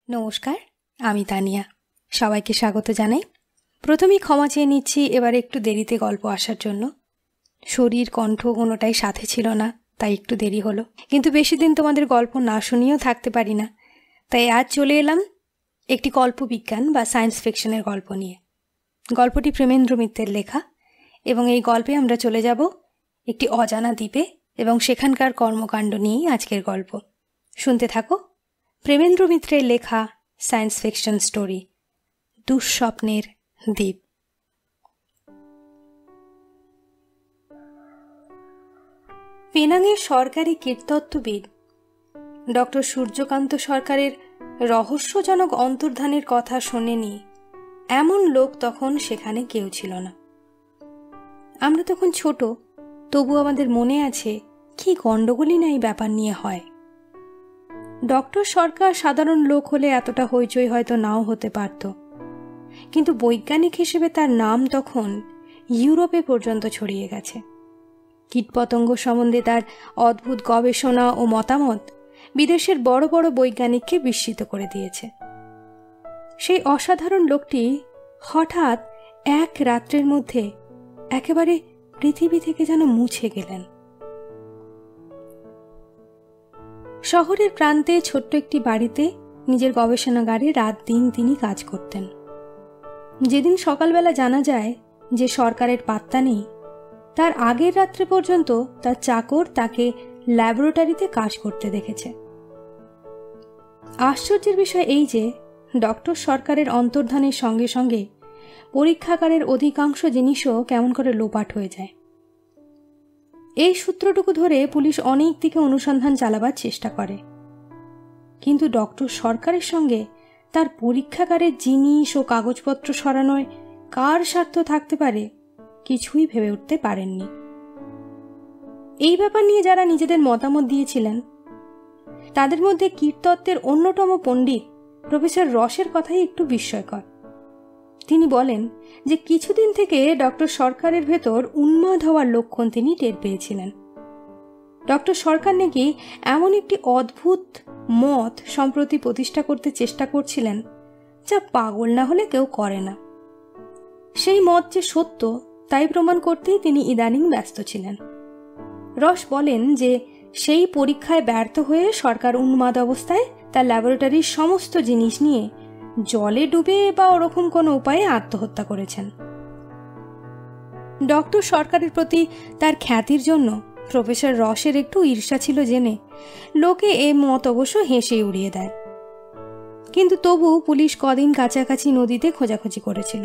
নমস্কার, আমি তানিয়া। সবাইকে স্বাগত জানাই। প্রথমেই ক্ষমা চেয়ে নিচ্ছি এবার একটু দেরিতে গল্প আসার জন্য। শরীর কণ্ঠ কোনোটাই সাথে ছিল না, তাই একটু দেরি হলো। কিন্তু বেশি দিন তোমাদের গল্প না শুনিয়েও থাকতে পারি না, তাই আজ চলে এলাম একটি কল্পবিজ্ঞান বা সায়েন্স ফিকশনের গল্প নিয়ে। গল্পটি প্রেমেন্দ্র মিত্রের লেখা এবং এই গল্পে আমরা চলে যাব একটি অজানা দ্বীপে এবং সেখানকার কর্মকাণ্ড নিয়েই আজকের গল্প। শুনতে থাকো। প্রেমেন্দ্র মিত্রের লেখা সায়েন্স ফিকশন স্টোরি দুঃস্বপ্নের দ্বীপ। পেনাংয়ের সরকারি কীটতত্ত্ববিদ ডক্টর সূর্যকান্ত সরকারের রহস্যজনক অন্তর্ধানের কথা শোনেনি এমন লোক তখন সেখানে কেউ ছিল না। আমরা তখন ছোট, তবু আমাদের মনে আছে কি গণ্ডগোলই না এই ব্যাপার নিয়ে হয়। ডক্টর সরকার সাধারণ লোক হলে এতটা হইচই হয়তো নাও হতে পারত, কিন্তু বৈজ্ঞানিক হিসেবে তার নাম তখন ইউরোপে পর্যন্ত ছড়িয়ে গেছে। কীটপতঙ্গ সম্বন্ধে তার অদ্ভুত গবেষণা ও মতামত বিদেশের বড় বড় বৈজ্ঞানিককে বিস্মিত করে দিয়েছে। সেই অসাধারণ লোকটি হঠাৎ এক রাত্রের মধ্যে একেবারে পৃথিবী থেকে যেন মুছে গেলেন। শহরের প্রান্তে ছোট্ট একটি বাড়িতে নিজের গবেষণাগারে রাত দিন তিনি কাজ করতেন। যেদিন সকালবেলা জানা যায় যে সরকারের পাত্তা নেই, তার আগের রাত্রে পর্যন্ত তার চাকর তাকে ল্যাবরেটরিতে কাজ করতে দেখেছে। আশ্চর্যের বিষয় এই যে ডক্টর সরকারের অন্তর্ধানের সঙ্গে সঙ্গে পরীক্ষাগারের অধিকাংশ জিনিসও কেমন করে লোপাট হয়ে যায়। এই সূত্রটুকু ধরে পুলিশ অনেক দিকে অনুসন্ধান চালাবার চেষ্টা করে, কিন্তু ডক্টর সরকারের সঙ্গে তার পরীক্ষাগারের জিনিস ও কাগজপত্র সরানোয় কার স্বার্থ থাকতে পারে কিছুই ভেবে উঠতে পারেননি। এই ব্যাপার নিয়ে যারা নিজেদের মতামত দিয়েছিলেন তাদের মধ্যে কীটতত্ত্বের অন্যতম পণ্ডিত প্রফেসর রসের কথাই একটু বিস্ময়কর। তিনি বলেন যে কিছুদিন থেকে ডক্টর সরকারের ভেতর উন্মাদ হওয়ার লক্ষণ তিনি টের পেয়েছিলেন। ডক্টর সরকার নাকি এমন একটি অদ্ভুত মত সম্প্রতি প্রতিষ্ঠা করতে চেষ্টা করছিলেন যা পাগল না হলে কেউ করে না। সেই মত যে সত্য তাই প্রমাণ করতেই তিনি ইদানিং ব্যস্ত ছিলেন। রস বলেন যে সেই পরীক্ষায় ব্যর্থ হয়ে সরকার উন্মাদ অবস্থায় তার ল্যাবরেটরির সমস্ত জিনিস নিয়ে জলে ডুবে বা ওরকম কোনো উপায়ে আত্মহত্যা করেছেন। ডক্টর সরকারের প্রতি তার খ্যাতির জন্য প্রফেসর রসের একটু ঈর্ষা ছিল জেনে লোকে এ মত অবশ্য হেসে উড়িয়ে দেয়, কিন্তু তবু পুলিশ কদিন কাছাকাছি নদীতে খোঁজাখুঁজি করেছিল।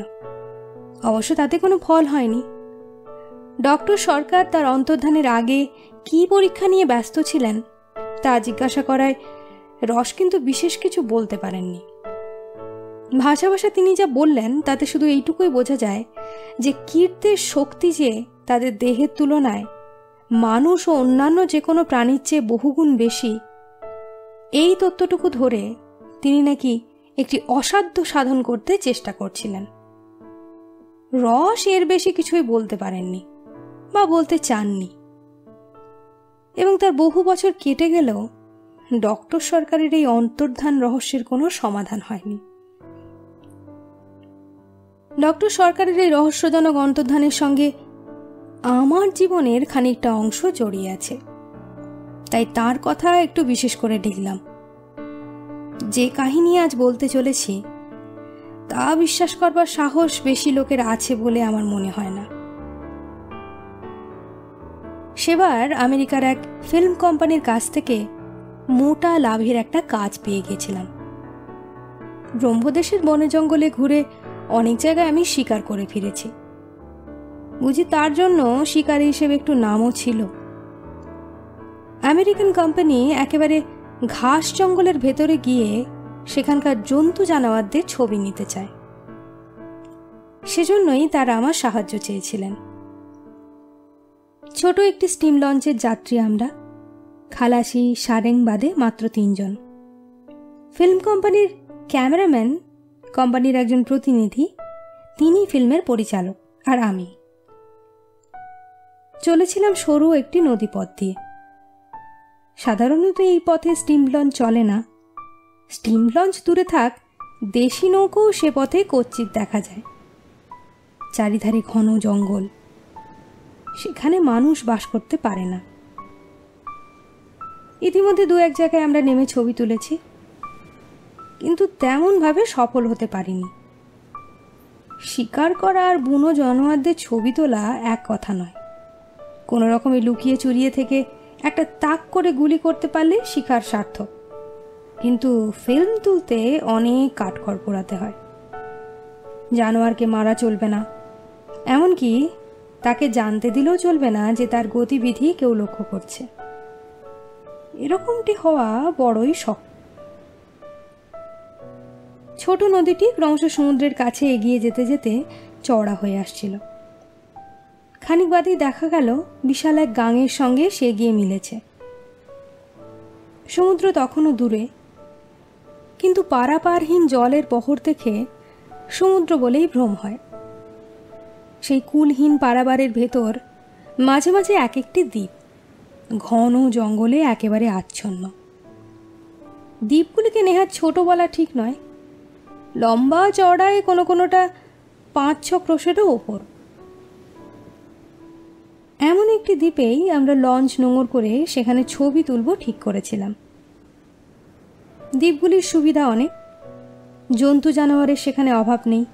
অবশ্য তাতে কোনো ফল হয়নি। ডক্টর সরকার তার অন্তর্ধানের আগে কি পরীক্ষা নিয়ে ব্যস্ত ছিলেন তা জিজ্ঞাসা করায় রস কিন্তু বিশেষ কিছু বলতে পারেননি। ভাষা তিনি যা বললেন তাতে শুধু এইটুকুই বোঝা যায় যে কীটদের শক্তি যে তাদের দেহের তুলনায় মানুষ ও অন্যান্য যে কোনো প্রাণীর চেয়ে বহুগুণ বেশি, এই তথ্যটুকু ধরে তিনি নাকি একটি অসাধ্য সাধন করতে চেষ্টা করছিলেন। রস এর বেশি কিছুই বলতে পারেননি বা বলতে চাননি, এবং তার বহু বছর কেটে গেলেও ডক্টর সরকারের এই অন্তর্ধান রহস্যের কোনো সমাধান হয়নি। ডক্টর সরকারের এই রহস্যজনক অন্তর্ধানের সঙ্গে আমার জীবনের খানিকটা অংশ জড়িয়ে আছে, তাই তার কথা একটু বিশেষ করে লিখলাম। যে কাহিনী আজ বলতে চলেছি তা বিশ্বাস করবার সাহস বেশি লোকের আছে বলে আমার মনে হয় না। সেবার আমেরিকার এক ফিল্ম কোম্পানির কাছ থেকে মোটা লাভের একটা কাজ পেয়ে গেছিলাম। ব্রহ্মদেশের বনে জঙ্গলে ঘুরে অনেক জায়গায় আমি শিকার করে ফিরেছি, বুঝি তার জন্য শিকারী হিসেবে একটু নামও ছিল। আমেরিকান কোম্পানি একেবারে ঘাস জঙ্গলের ভেতরে গিয়ে সেখানকার জন্তু জানোয়ারদের ছবি নিতে চায়, সেজন্যই তারা আমার সাহায্য চেয়েছিলেন। ছোট একটি স্টিম লঞ্চের যাত্রী আমরা, খালাসি সারেং বাদে মাত্র 3 জন। ফিল্ম কোম্পানির ক্যামেরাম্যান, কোম্পানির একজন প্রতিনিধি, তিনি ফিল্মের পরিচালক, আর আমি চলেছিলাম সরু একটি নদীপথ দিয়ে। সাধারণত এই পথে স্টিম লঞ্চ চলে না, স্টিম লঞ্চ দূরে থাক, দেশি নৌকো সে পথে কচ্ছিত দেখা যায়। চারিধারে ঘন জঙ্গল, সেখানে মানুষ বাস করতে পারে না। ইতিমধ্যে 2-1 জায়গায় আমরা নেমে ছবি তুলেছি, কিন্তু তেমনভাবে সফল হতে পারিনি। শিকার করা আর বুনো জানোয়ারদের ছবি তোলা এক কথা নয়। কোনো রকমে লুকিয়ে চুরিয়ে থেকে একটা তাক করে গুলি করতে পারলে শিকার সার্থক, কিন্তু ফিল্ম তুলতে অনেক কাঠখড় পোড়াতে হয়। জানোয়ারকে মারা চলবে না, এমনকি তাকে জানতে দিলেও চলবে না যে তার গতিবিধি কেউ লক্ষ্য করছে। এরকমটি হওয়া বড়ই শক্ত। ছোট নদীটি ক্রমশ সমুদ্রের কাছে এগিয়ে যেতে যেতে চওড়া হয়ে আসছিল। খানিক বাদেই দেখা গেল বিশাল এক গাঙের সঙ্গে সে গিয়ে মিলেছে। সমুদ্র তখনও দূরে, কিন্তু পারাপারহীন জলের বহর দেখে সমুদ্র বলেই ভ্রম হয়। সেই কুলহীন পারাবারের ভেতর মাঝে মাঝে এক একটি দ্বীপ, ঘন জঙ্গলে একেবারে আচ্ছন্ন। দ্বীপগুলিকে নেহাত ছোট বলা ঠিক নয়, লম্বা চওড়ায় কোনো কোনোটা 5-6 ক্রোশেরও ওপর। এমন একটি দ্বীপেই আমরা লঞ্চ নোঙর করে সেখানে ছবি তুলব ঠিক করেছিলাম। দ্বীপগুলির সুবিধা অনেক, জন্তু জানোয়ারের সেখানে অভাব নেই,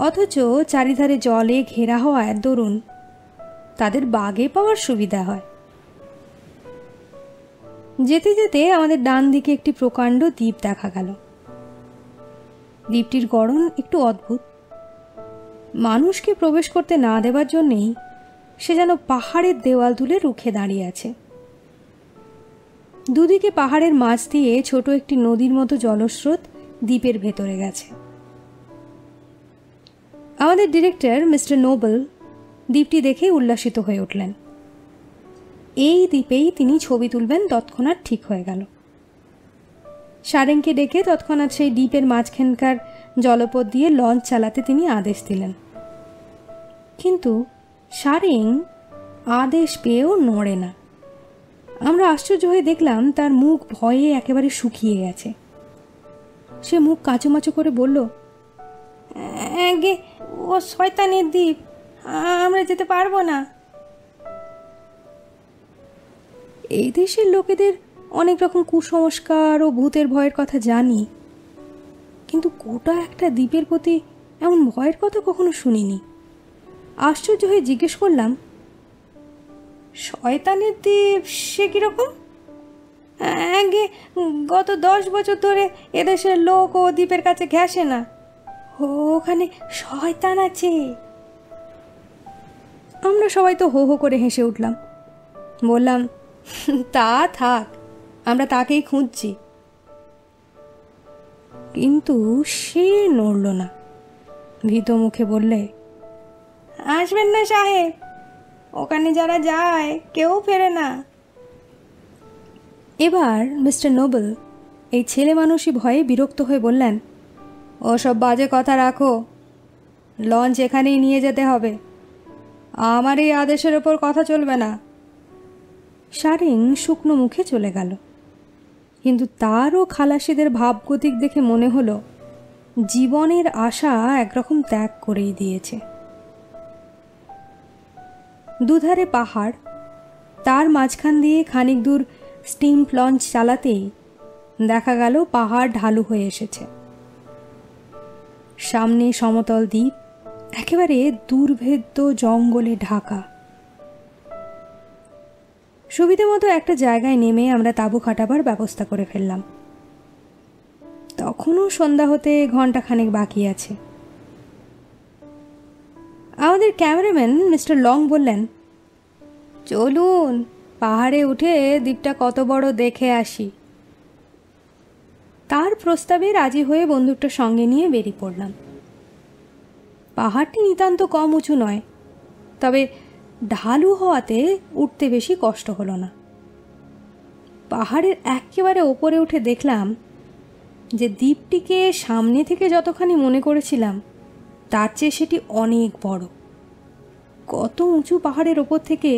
অথচ চারিধারে জলে ঘেরা হওয়ার দরুন তাদের বাগে পাওয়ার সুবিধা হয়। যেতে যেতে আমাদের ডান দিকে একটি প্রকাণ্ড দ্বীপ দেখা গেল। দ্বীপটির গড়ন একটু অদ্ভুত। মানুষকে প্রবেশ করতে না দেওয়ার জন্যেই সে যেন পাহাড়ের দেওয়াল তুলে রুখে দাঁড়িয়ে আছে। দুদিকে পাহাড়ের মাঝ দিয়ে ছোট একটি নদীর মতো জলস্রোত দ্বীপের ভেতরে গেছে। আমাদের ডিরেক্টর মিস্টার নোবেল দ্বীপটি দেখে উল্লাসিত হয়ে উঠলেন। এই দ্বীপেই তিনি ছবি তুলবেন তৎক্ষণাৎ ঠিক হয়ে গেল। সারেংকে ডেকে তৎক্ষণাৎ সেই দ্বীপের মাঝখানকার জলপথ দিয়ে লঞ্চ চালাতে তিনি আদেশ দিলেন। কিন্তু সারেং আদেশ পেয়েও নড়ে না। আমরা আশ্চর্য হয়ে দেখলাম তার মুখ ভয়ে একেবারে শুকিয়ে গেছে। সে মুখ কাঁচুমাচু করে বলল, আগে ও শয়তানের দ্বীপ, আমরা যেতে পারবো না। এই দেশের লোকেদের অনেক রকম কুসংস্কার ও ভূতের ভয়ের কথা জানি, কিন্তু গোটা একটা দ্বীপের প্রতি এমন ভয়ের কথা কখনো শুনিনি। আশ্চর্য হয়ে জিজ্ঞেস করলাম, শয়তানের দ্বীপ সে কিরকম? আগে গত 10 বছর ধরে এদেশের লোক ও দ্বীপের কাছে ঘেঁষে না, ওখানে শয়তান আছে। আমরা সবাই তো হো হো করে হেসে উঠলাম। বললাম, তা থাক, আমরা তাকেই খুঁজছি। কিন্তু সে নড়ল না, ভীত মুখে বললে, আসবেন না সাহেব, ওখানে যারা যায় কেউ ফেরে না। এবার মিস্টার নোবেল এই ছেলে মানুষই ভয়ে বিরক্ত হয়ে বললেন, ওসব বাজে কথা রাখো, লঞ্চ এখানেই নিয়ে যেতে হবে, আমার এই আদেশের ওপর কথা চলবে না। সারেং শুকনো মুখে চলে গেল, কিন্তু তারও খালাসিদের ভাবগতিক দেখে মনে হলো জীবনের আশা একরকম ত্যাগ করেই দিয়েছে। দুধারে পাহাড়, তার মাঝখান দিয়ে খানিক দূর স্টিম লঞ্চ চালাতেই দেখা গেল পাহাড় ঢালু হয়ে এসেছে। সামনে সমতল দ্বীপ একেবারে দুর্ভেদ্য জঙ্গলে ঢাকা। সুবিধে মতো একটা জায়গায় নেমে আমরা তাঁবু খাটাবার ব্যবস্থা করে ফেললাম। তখনও সন্ধ্যা হতে ঘণ্টাখানেক বাকি আছে। আমাদের ক্যামেরাম্যান মিস্টার লং বললেন, চলুন পাহাড়ে উঠে দ্বীপটা কত বড় দেখে আসি। তার প্রস্তাবে রাজি হয়ে বন্দুকটা সঙ্গে নিয়ে বেরিয়ে পড়লাম। পাহাড়টি নিতান্ত কম উঁচু নয়, তবে ঢালু হওয়াতে উঠতে বেশি কষ্ট হলো না। পাহাড়ের একেবারে ওপরে উঠে দেখলাম যে দ্বীপটিকে সামনে থেকে যতখানি মনে করেছিলাম তার চেয়ে সেটি অনেক বড়। কত উঁচু পাহাড়ের ওপর থেকে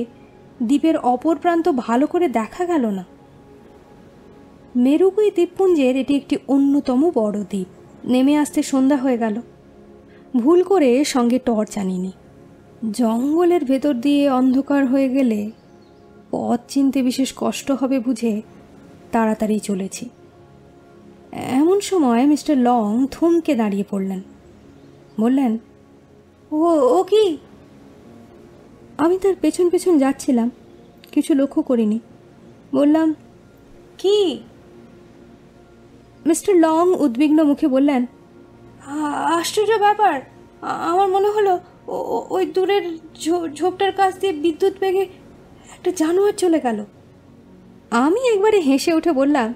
দ্বীপের অপর প্রান্ত ভালো করে দেখা গেল না। মেরুকুই দ্বীপপুঞ্জের এটি একটি অন্যতম বড় দ্বীপ। নেমে আসতে সন্ধ্যা হয়ে গেল। ভুল করে সঙ্গে টর্চ আনিনি। জঙ্গলের ভেতর দিয়ে অন্ধকার হয়ে গেলে পথ চিনতে বিশেষ কষ্ট হবে বুঝে তাড়াতাড়ি চলেছি। এমন সময় মিস্টার লং থমকে দাঁড়িয়ে পড়লেন। বললেন, ও ও কি? আমি তার পেছন পেছন যাচ্ছিলাম, কিছু লক্ষ্য করিনি। বললাম, কি? মিস্টার লং উদ্বিগ্ন মুখে বললেন, আশ্চর্য ব্যাপার, আমার মনে হলো ওই দূরের ঝোপটার কাছ দিয়ে বিদ্যুৎ বেগে একটা জানোয়ার চলে গেল। আমি একবারে হেসে উঠে বললাম,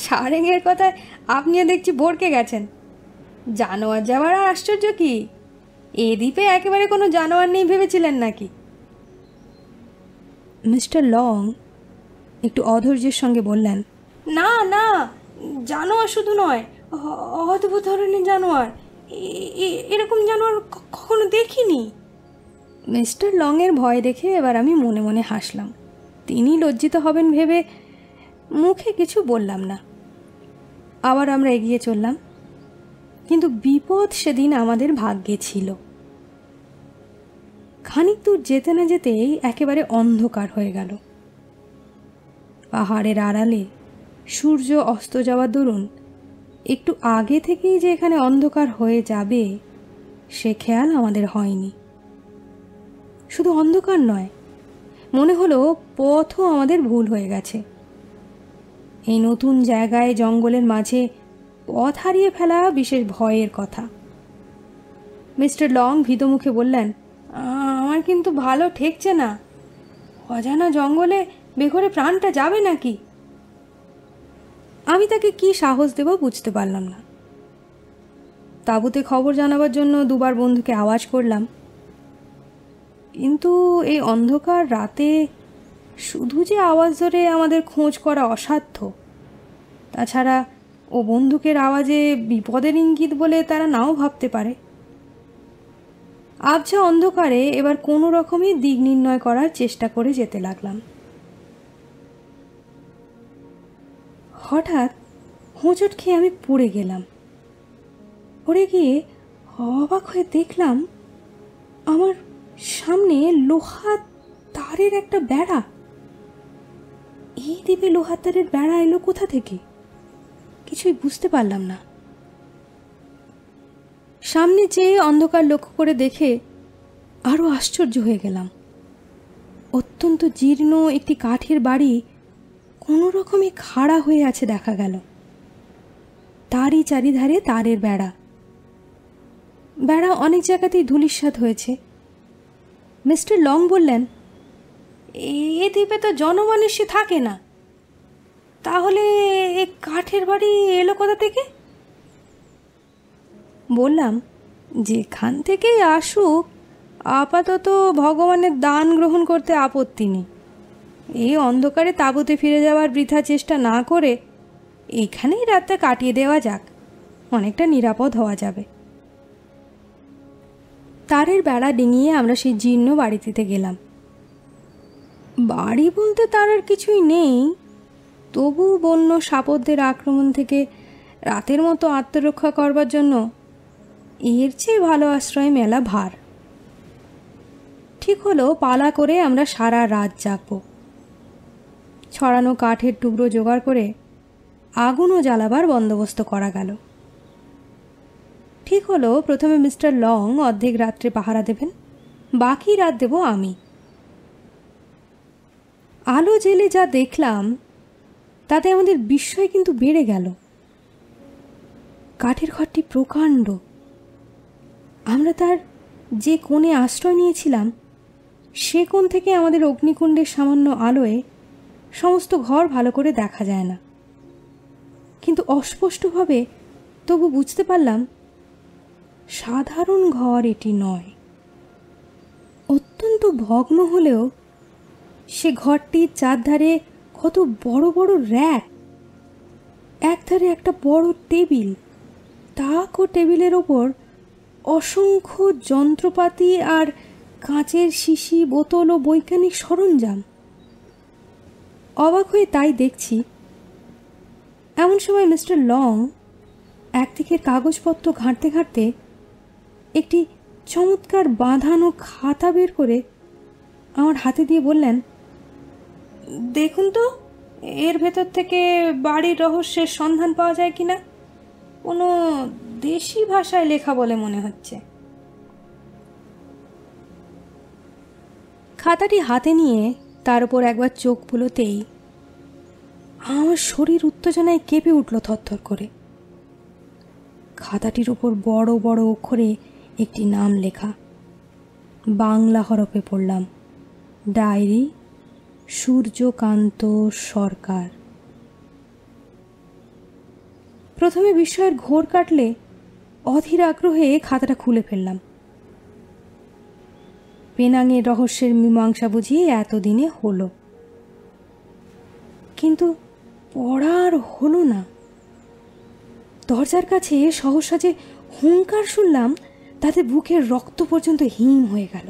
সারেঙের কথায় আপনিও দেখছি ভড়কে গেছেন। জানোয়ার যাওয়ার আর আশ্চর্য কি? এ দ্বীপে একেবারে কোনো জানোয়ার নেই ভেবেছিলেন নাকি? মিস্টার লং একটু অধৈর্যের সঙ্গে বললেন, না না, জানোয়ার শুধু নয়, অদ্ভুত ধরনের জানোয়ার। এরকম জানোয়ার কখনো দেখিনি। মিস্টার লংয়ের ভয় দেখে এবার আমি মনে মনে হাসলাম। তিনি লজ্জিত হবেন ভেবে মুখে কিছু বললাম না। আবার আমরা এগিয়ে চললাম, কিন্তু বিপদ সেদিন আমাদের ভাগ্যে ছিল। খানিক দূর যেতে না যেতেই একেবারে অন্ধকার হয়ে গেল। পাহাড়ের আড়ালে সূর্য অস্ত যাওয়ার দরুন একটু আগে থেকেই যে এখানে অন্ধকার হয়ে যাবে সে খেয়াল আমাদের হয়নি। শুধু অন্ধকার নয়, মনে হলো পথও আমাদের ভুল হয়ে গেছে। এই নতুন জায়গায় জঙ্গলের মাঝে পথ হারিয়ে ফেলা বিশেষ ভয়ের কথা। মিস্টার লং ভীত মুখে বললেন, আমার কিন্তু ভালো ঠেকছে না। অজানা জঙ্গলে বেঘরে প্রাণটা যাবে নাকি? আমি তাকে কি সাহস দেব বুঝতে পারলাম না। তাঁবুতে খবর জানাবার জন্য দুবার বন্ধুকে আওয়াজ করলাম, কিন্তু এই অন্ধকার রাতে শুধু যে আওয়াজ ধরে আমাদের খোঁজ করা অসাধ্য। তাছাড়া ও বন্দুকের আওয়াজে বিপদের ইঙ্গিত বলে তারা নাও ভাবতে পারে। আবছা অন্ধকারে এবার কোনো রকমই দিক নির্ণয় করার চেষ্টা করে যেতে লাগলাম। হঠাৎ হোঁচট খেয়ে আমি পড়ে গেলাম। পড়ে গিয়ে অবাক হয়ে দেখলাম আমার সামনে লোহার তারের একটা বেড়া। এই দ্বীপে লোহার তারের বেড়া এলো কোথা থেকে কিছুই বুঝতে পারলাম না। সামনে চেয়ে অন্ধকার লক্ষ্য করে দেখে আরো আশ্চর্য হয়ে গেলাম। অত্যন্ত জীর্ণ একটি কাঠের বাড়ি কোনো রকমে খাড়া হয়ে আছে দেখা গেল। তারই চারিধারে তারের বেড়া। বেড়া অনেক জায়গাতেই ধূলিসাৎ হয়েছে। মিস্টার লং বললেন, এই দ্বীপে তো জনমানুষই থাকে না, তাহলে এই কাঠের বাড়ি এলো কোথা থেকে? বললাম, যেখান থেকেই আসুক আপাতত ভগবানের দান গ্রহণ করতে আপত্তি নেই। এই অন্ধকারে তাঁবুতে ফিরে যাওয়ার বৃথা চেষ্টা না করে এখানেই রাতটা কাটিয়ে দেওয়া যাক, অনেকটা নিরাপদ হওয়া যাবে। তারের বেড়া ডিঙিয়ে আমরা সেই জীর্ণ বাড়িটিতে গেলাম। বাড়ি বলতে তার আর কিছুই নেই, তবু বন্য সাপদের আক্রমণ থেকে রাতের মতো আত্মরক্ষা করবার জন্য এর চেয়ে ভালো আশ্রয় মেলা ভার। ঠিক হলো পালা করে আমরা সারা রাত জাগব। ছড়ানো কাঠের টুকরো জোগাড় করে আগুনও জ্বালাবার বন্দোবস্ত করা গেল। ঠিক হলো প্রথমে মিস্টার লং অর্ধেক রাত্রে পাহারা দেবেন, বাকি রাত দেব আমি। আলো জেলে যা দেখলাম তাতে আমাদের বিস্ময় কিন্তু বেড়ে গেল। কাঠের ঘরটি প্রকাণ্ড। আমরা তার যে কোণে আশ্রয় নিয়েছিলাম সে কোণ থেকে আমাদের অগ্নিকুণ্ডের সামান্য আলোয় সমস্ত ঘর ভালো করে দেখা যায় না, কিন্তু অস্পষ্টভাবে তবু বুঝতে পারলাম সাধারণ ঘর এটি নয়। অত্যন্ত ভগ্ন হলেও সে ঘরটির চারধারে কত বড় বড় র্যাক, একধারে একটা বড় টেবিল, তাক ও টেবিলের ওপর অসংখ্য যন্ত্রপাতি আর কাঁচের শিশি, বোতল ও বৈজ্ঞানিক সরঞ্জাম। অবাক হয়ে তাই দেখছি, এমন সময় মিস্টার লং একদিকের কাগজপত্র ঘাঁটতে ঘাঁটতে একটি চমৎকার বাঁধানো খাতা বের করে আমার হাতে দিয়ে বললেন, দেখুন তো এর ভেতর থেকে বাড়ির রহস্যের সন্ধান পাওয়া যায় কিনা। কোনো দেশি ভাষায় লেখা বলে মনে হচ্ছে। খাতাটি হাতে নিয়ে তার উপর একবার চোখ বুলোতেই আমার শরীর উত্তেজনায় কেঁপে উঠল থরথর করে। খাতাটির উপর বড় বড় অক্ষরে একটি নাম লেখা। বাংলা হরফে পড়লাম, ডায়েরি সূর্যকান্ত সরকার। প্রথমে বিস্ময়ের ঘোর কাটলে অধীর আগ্রহে খাতাটা খুলে ফেললাম। পেনাঙের রহস্যের মীমাংসা বুঝিয়ে এতদিনে হলো, কিন্তু পড়ার হলো না। দরজার কাছে সহসা যে হুঙ্কার শুনলাম তাতে বুকের রক্ত পর্যন্ত হিম হয়ে গেল।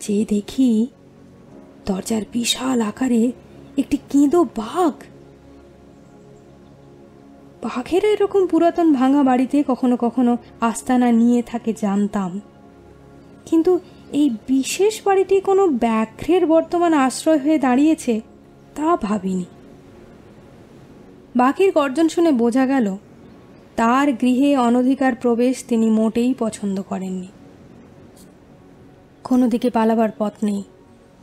যে দেখি দরজার বিশাল আকারে একটি কেঁদো বাঘ। বাঘের এরকম পুরাতন ভাঙা বাড়িতে কখনো কখনো আস্তানা নিয়ে থাকে জানতাম, কিন্তু এই বিশেষ বাড়িটি কোনো ব্যাঘ্রের বর্তমান আশ্রয় হয়ে দাঁড়িয়েছে তা ভাবিনি। বাঘের গর্জন শুনে বোঝা গেল তার গৃহে অনধিকার প্রবেশ তিনি মোটেই পছন্দ করেননি। কোনো দিকে পালাবার পথ নেই।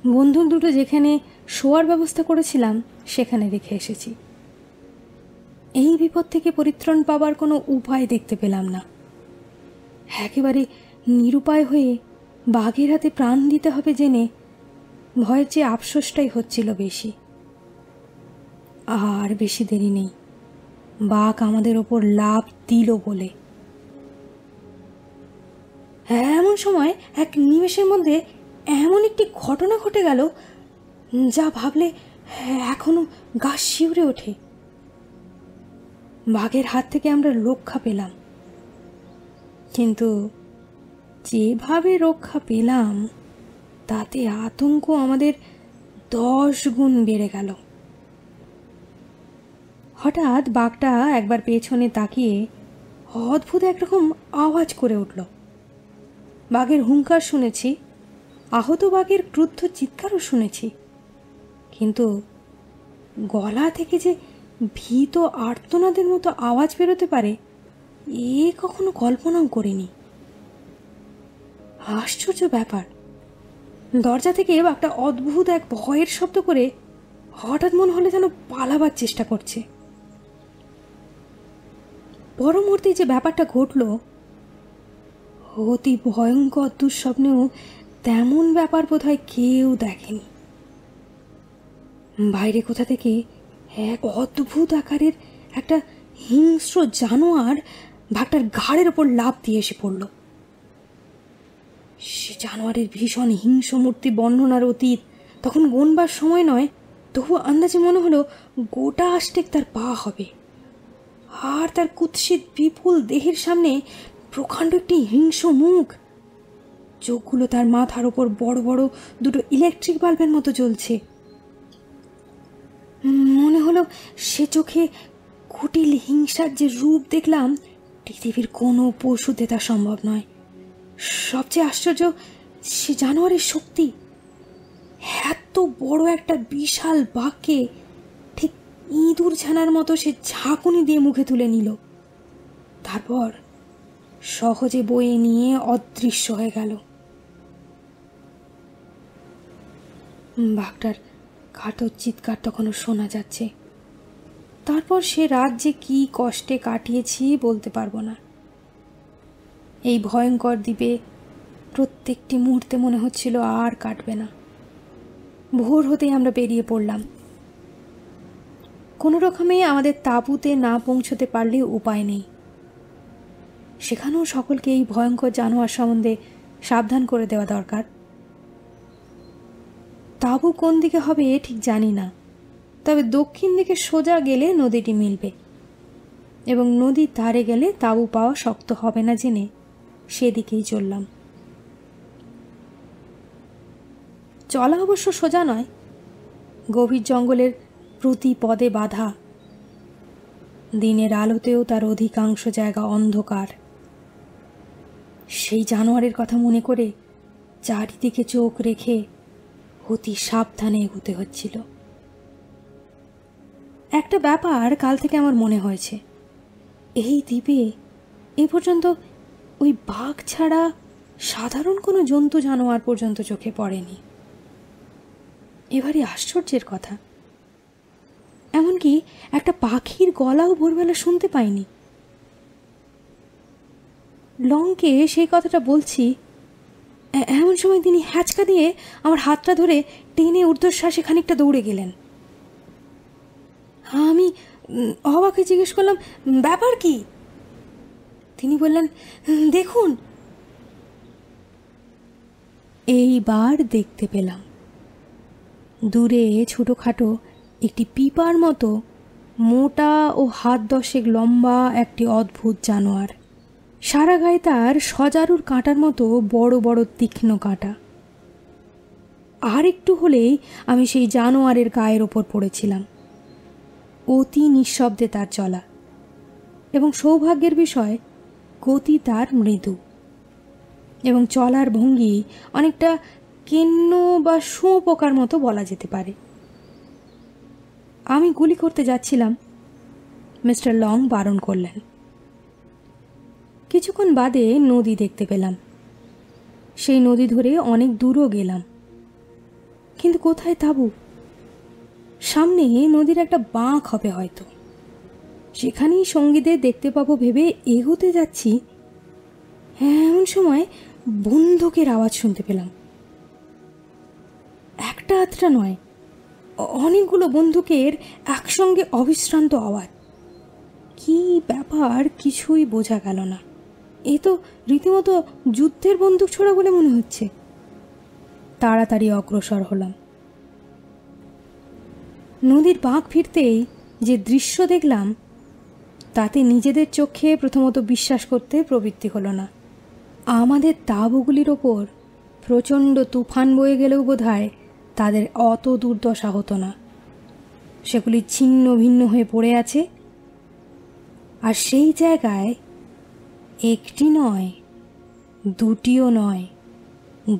বন্দুক দুটো যেখানে শোয়ার ব্যবস্থা করেছিলাম সেখানে রেখে এসেছি। এই বিপদ থেকে পরিত্রাণ পাবার কোনো উপায় দেখতে পেলাম না। একেবারে নিরুপায় হয়ে বাঘের হাতে প্রাণ দিতে হবে জেনে ভয়ের চেয়ে আফসোসটাই হচ্ছিল বেশি। আর বেশি দেরি নেই, বাঘ আমাদের ওপর লাফ দিল বলে। এমন সময় এক নিমেষের মধ্যে এমন একটি ঘটনা ঘটে গেল যা ভাবলে এখনো গা শিউরে ওঠে। বাঘের হাত থেকে আমরা রক্ষা পেলাম, কিন্তু যেভাবে রক্ষা পেলাম তাতে আতঙ্ক আমাদের 10 গুণ বেড়ে গেল। হঠাৎ বাঘটা একবার পেছনে তাকিয়ে অদ্ভুত একরকম আওয়াজ করে উঠল। বাঘের হুঙ্কার শুনেছি, আহত বাঘের ক্রুদ্ধ চিৎকারও শুনেছি, কিন্তু গলা থেকে যে ভীত আর্তনাদের মতো আওয়াজ বেরোতে পারে এ কখনো কল্পনাও করিনি। আশ্চর্য ব্যাপার, দরজা থেকে বাঘটা অদ্ভুত এক ভয়ের শব্দ করে হঠাৎ মনে হলে যেন পালাবার চেষ্টা করছে। পর মুহূর্তে যে ব্যাপারটা ঘটল, অতি ভয়ঙ্কর দুঃস্বপ্নেও তেমন ব্যাপার বোধহয় কেউ দেখেনি। বাইরে কোথা থেকে এক অদ্ভুত আকারের একটা হিংস্র জানোয়ার বাঘটার ঘাড়ের ওপর লাফ দিয়ে এসে পড়ল। সে জানোয়ারের ভীষণ হিংস্র মূর্তি বর্ণনার অতীত তখন গোনবার সময় নয়, তবু আন্দাজে মনে হলো গোটা আষ্টেক তার পা হবে। আর তার কুৎসিত বিপুল দেহের সামনে প্রকাণ্ড একটি হিংস্র মুখ। চোখগুলো তার মাথার ওপর বড় বড় দুটো ইলেকট্রিক বাল্বের মতো জ্বলছে। মনে হলো সে চোখে কুটিল হিংসার যে রূপ দেখলাম পৃথিবীর কোনো পশুতে তা সম্ভব নয়। সবচেয়ে আশ্চর্য সে জানোয়ারের শক্তি। এত বড় একটা বিশাল বাঘকে ঠিক ইঁদুর ছানার মতো সে ঝাঁকুনি দিয়ে মুখে তুলে নিল, তারপর সহজে বয়ে নিয়ে অদৃশ্য হয়ে গেল। বাঘটার কাতর চিৎকার তখনও শোনা যাচ্ছে। তারপর সে রাত যে কি কষ্টে কাটিয়েছি বলতে পারবো না। এই ভয়ঙ্কর দ্বীপে প্রত্যেকটি মুহূর্তে মনে হচ্ছিল আর কাটবে না। ভোর হতেই আমরা বেরিয়ে পড়লাম। কোনো রকমেই আমাদের তাঁবুতে না পৌঁছতে পারলে উপায় নেই। সেখানেও সকলকে এই ভয়ঙ্কর জানোয়ার সম্বন্ধে সাবধান করে দেওয়া দরকার। তাঁবু কোন দিকে হবে ঠিক জানি না, তবে দক্ষিণ দিকে সোজা গেলে নদীটি মিলবে এবং নদীর ধারে গেলে তাঁবু পাওয়া শক্ত হবে না জেনে সেদিকেই চললাম। চলা অবশ্য সোজা নয়, গভীর জঙ্গলের প্রতি পদে বাধা দিনের আলোতেও তার অধিকাংশ জায়গা অন্ধকার। সেই জানোয়ারের কথা মনে করে চারিদিকে চোখ রেখে অতি সাবধানে এগোতে হচ্ছিল। একটা ব্যাপার কাল থেকে আমার মনে হয়েছে, এই দ্বীপে এ পর্যন্ত ওই বাঘ ছাড়া সাধারণ কোনো জন্তু জানোয়ার পর্যন্ত চোখে পড়েনি। এবারই আশ্চর্যের কথা, এমনকি একটা পাখির গলাও ভোরবেলা শুনতে পাইনি। লংকে সেই কথাটা বলছি, এমন সময় তিনি হ্যাচকা দিয়ে আমার হাতটা ধরে টেনে ঊর্ধ্বশ্বাসে খানিকটা দৌড়ে গেলেন। আমি অবাকে জিজ্ঞেস করলাম, ব্যাপার কি? তিনি বললেন, দেখুন। এইবার দেখতে পেলাম দূরে ছোটোখাটো একটি পিপার মতো মোটা ও হাত 10 লম্বা একটি অদ্ভুত জানোয়ার। সারা গায়ে তার সজারুর কাঁটার মতো বড় বড় তীক্ষ্ণ কাঁটা। আর একটু হলেই আমি সেই জানোয়ারের গায়ের ওপর পড়েছিলাম। অতি নিঃশব্দে তার চলা, এবং সৌভাগ্যের বিষয় গতি তার মৃদু, এবং চলার ভঙ্গি অনেকটা কেন্ন বা শুঁয়োপোকার মতো বলা যেতে পারে। আমি গুলি করতে যাচ্ছিলাম, মিস্টার লং বারণ করলেন। কিছুক্ষণ বাদে নদী দেখতে পেলাম। সেই নদী ধরে অনেক দূরও গেলাম, কিন্তু কোথায় তাঁবু? সামনে নদীর একটা বাঁক হবে হয়তো, সেখানেই সঙ্গীদের দেখতে পাবো ভেবে এগোতে যাচ্ছি। এমন সময় বন্দুকের আওয়াজ শুনতে পেলাম। একটা আধটা নয়, অনেকগুলো বন্দুকের একসঙ্গে অবিশ্রান্ত আওয়াজ। কি ব্যাপার কিছুই বোঝা গেল না। এ তো রীতিমতো যুদ্ধের বন্দুক ছোড়া বলে মনে হচ্ছে। তাড়াতাড়ি অগ্রসর হলাম। নদীর বাঁক ফিরতেই যে দৃশ্য দেখলাম তাতে নিজেদের চোখে প্রথমত বিশ্বাস করতে প্রবৃত্তি হলো না। আমাদের তাঁবুগুলির ওপর প্রচণ্ড তুফান বয়ে গেলেও বোধহয় তাদের অত দুর্দশা হতো না। সেগুলি ছিন্ন ভিন্ন হয়ে পড়ে আছে, আর সেই জায়গায় একটি নয়, দুটিও নয়,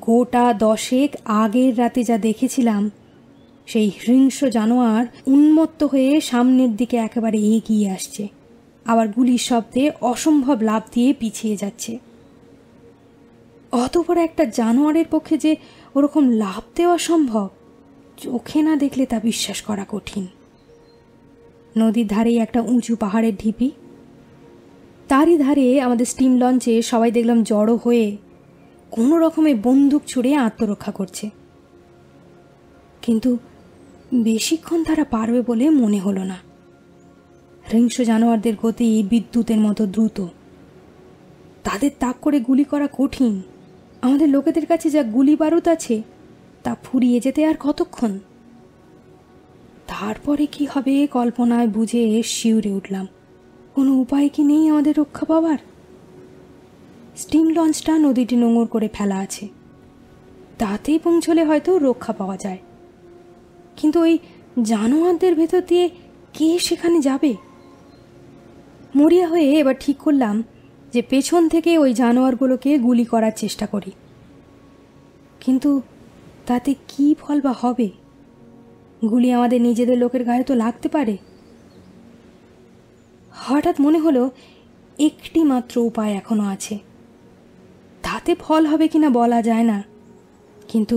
গোটা 10 আগের রাতে যা দেখেছিলাম সেই হিংস্র জানোয়ার উন্মত্ত হয়ে সামনের দিকে একেবারে এগিয়ে আসছে, আবার গুলির শব্দে অসম্ভব লাফ দিয়ে পিছিয়ে যাচ্ছে। অত বড় একটা জানোয়ারের পক্ষে যে ওরকম লাফ দেওয়া সম্ভব, চোখে না দেখলে তা বিশ্বাস করা কঠিন। নদীর ধারেই একটা উঁচু পাহাড়ের ঢিপি, তারই ধারে আমাদের স্টিম লঞ্চে সবাই দেখলাম জড়ো হয়ে কোনো রকমে বন্দুক ছুড়ে আত্মরক্ষা করছে। কিন্তু বেশিক্ষণ তারা পারবে বলে মনে হলো না। হিংস্র জানোয়ারদের গতি বিদ্যুতের মতো দ্রুত, তাদের তাক করে গুলি করা কঠিন। আমাদের লোকেদের কাছে যা গুলি বারুদ আছে তা ফুরিয়ে যেতে আর কতক্ষণ। তারপরে কি হবে কল্পনায় বুঝে শিউরে উঠলাম। কোনো উপায় কি নেই আমাদের রক্ষা পাওয়ার? স্টিম লঞ্চটা নদীটি নোঙর করে ফেলা আছে, তাতেই পৌঁছলে হয়তো রক্ষা পাওয়া যায়। কিন্তু ওই জানোয়ারদের ভেতর দিয়ে কে সেখানে যাবে? মরিয়া হয়ে এবার ঠিক করলাম যে পেছন থেকে ওই জানোয়ারগুলোকে গুলি করার চেষ্টা করি। কিন্তু তাতে কি ফল বা হবে? গুলি আমাদের নিজেদের লোকের গায়ে তো লাগতে পারে। হঠাৎ মনে হলো একটি মাত্র উপায় এখনো আছে। তাতে ফল হবে কিনা বলা যায় না, কিন্তু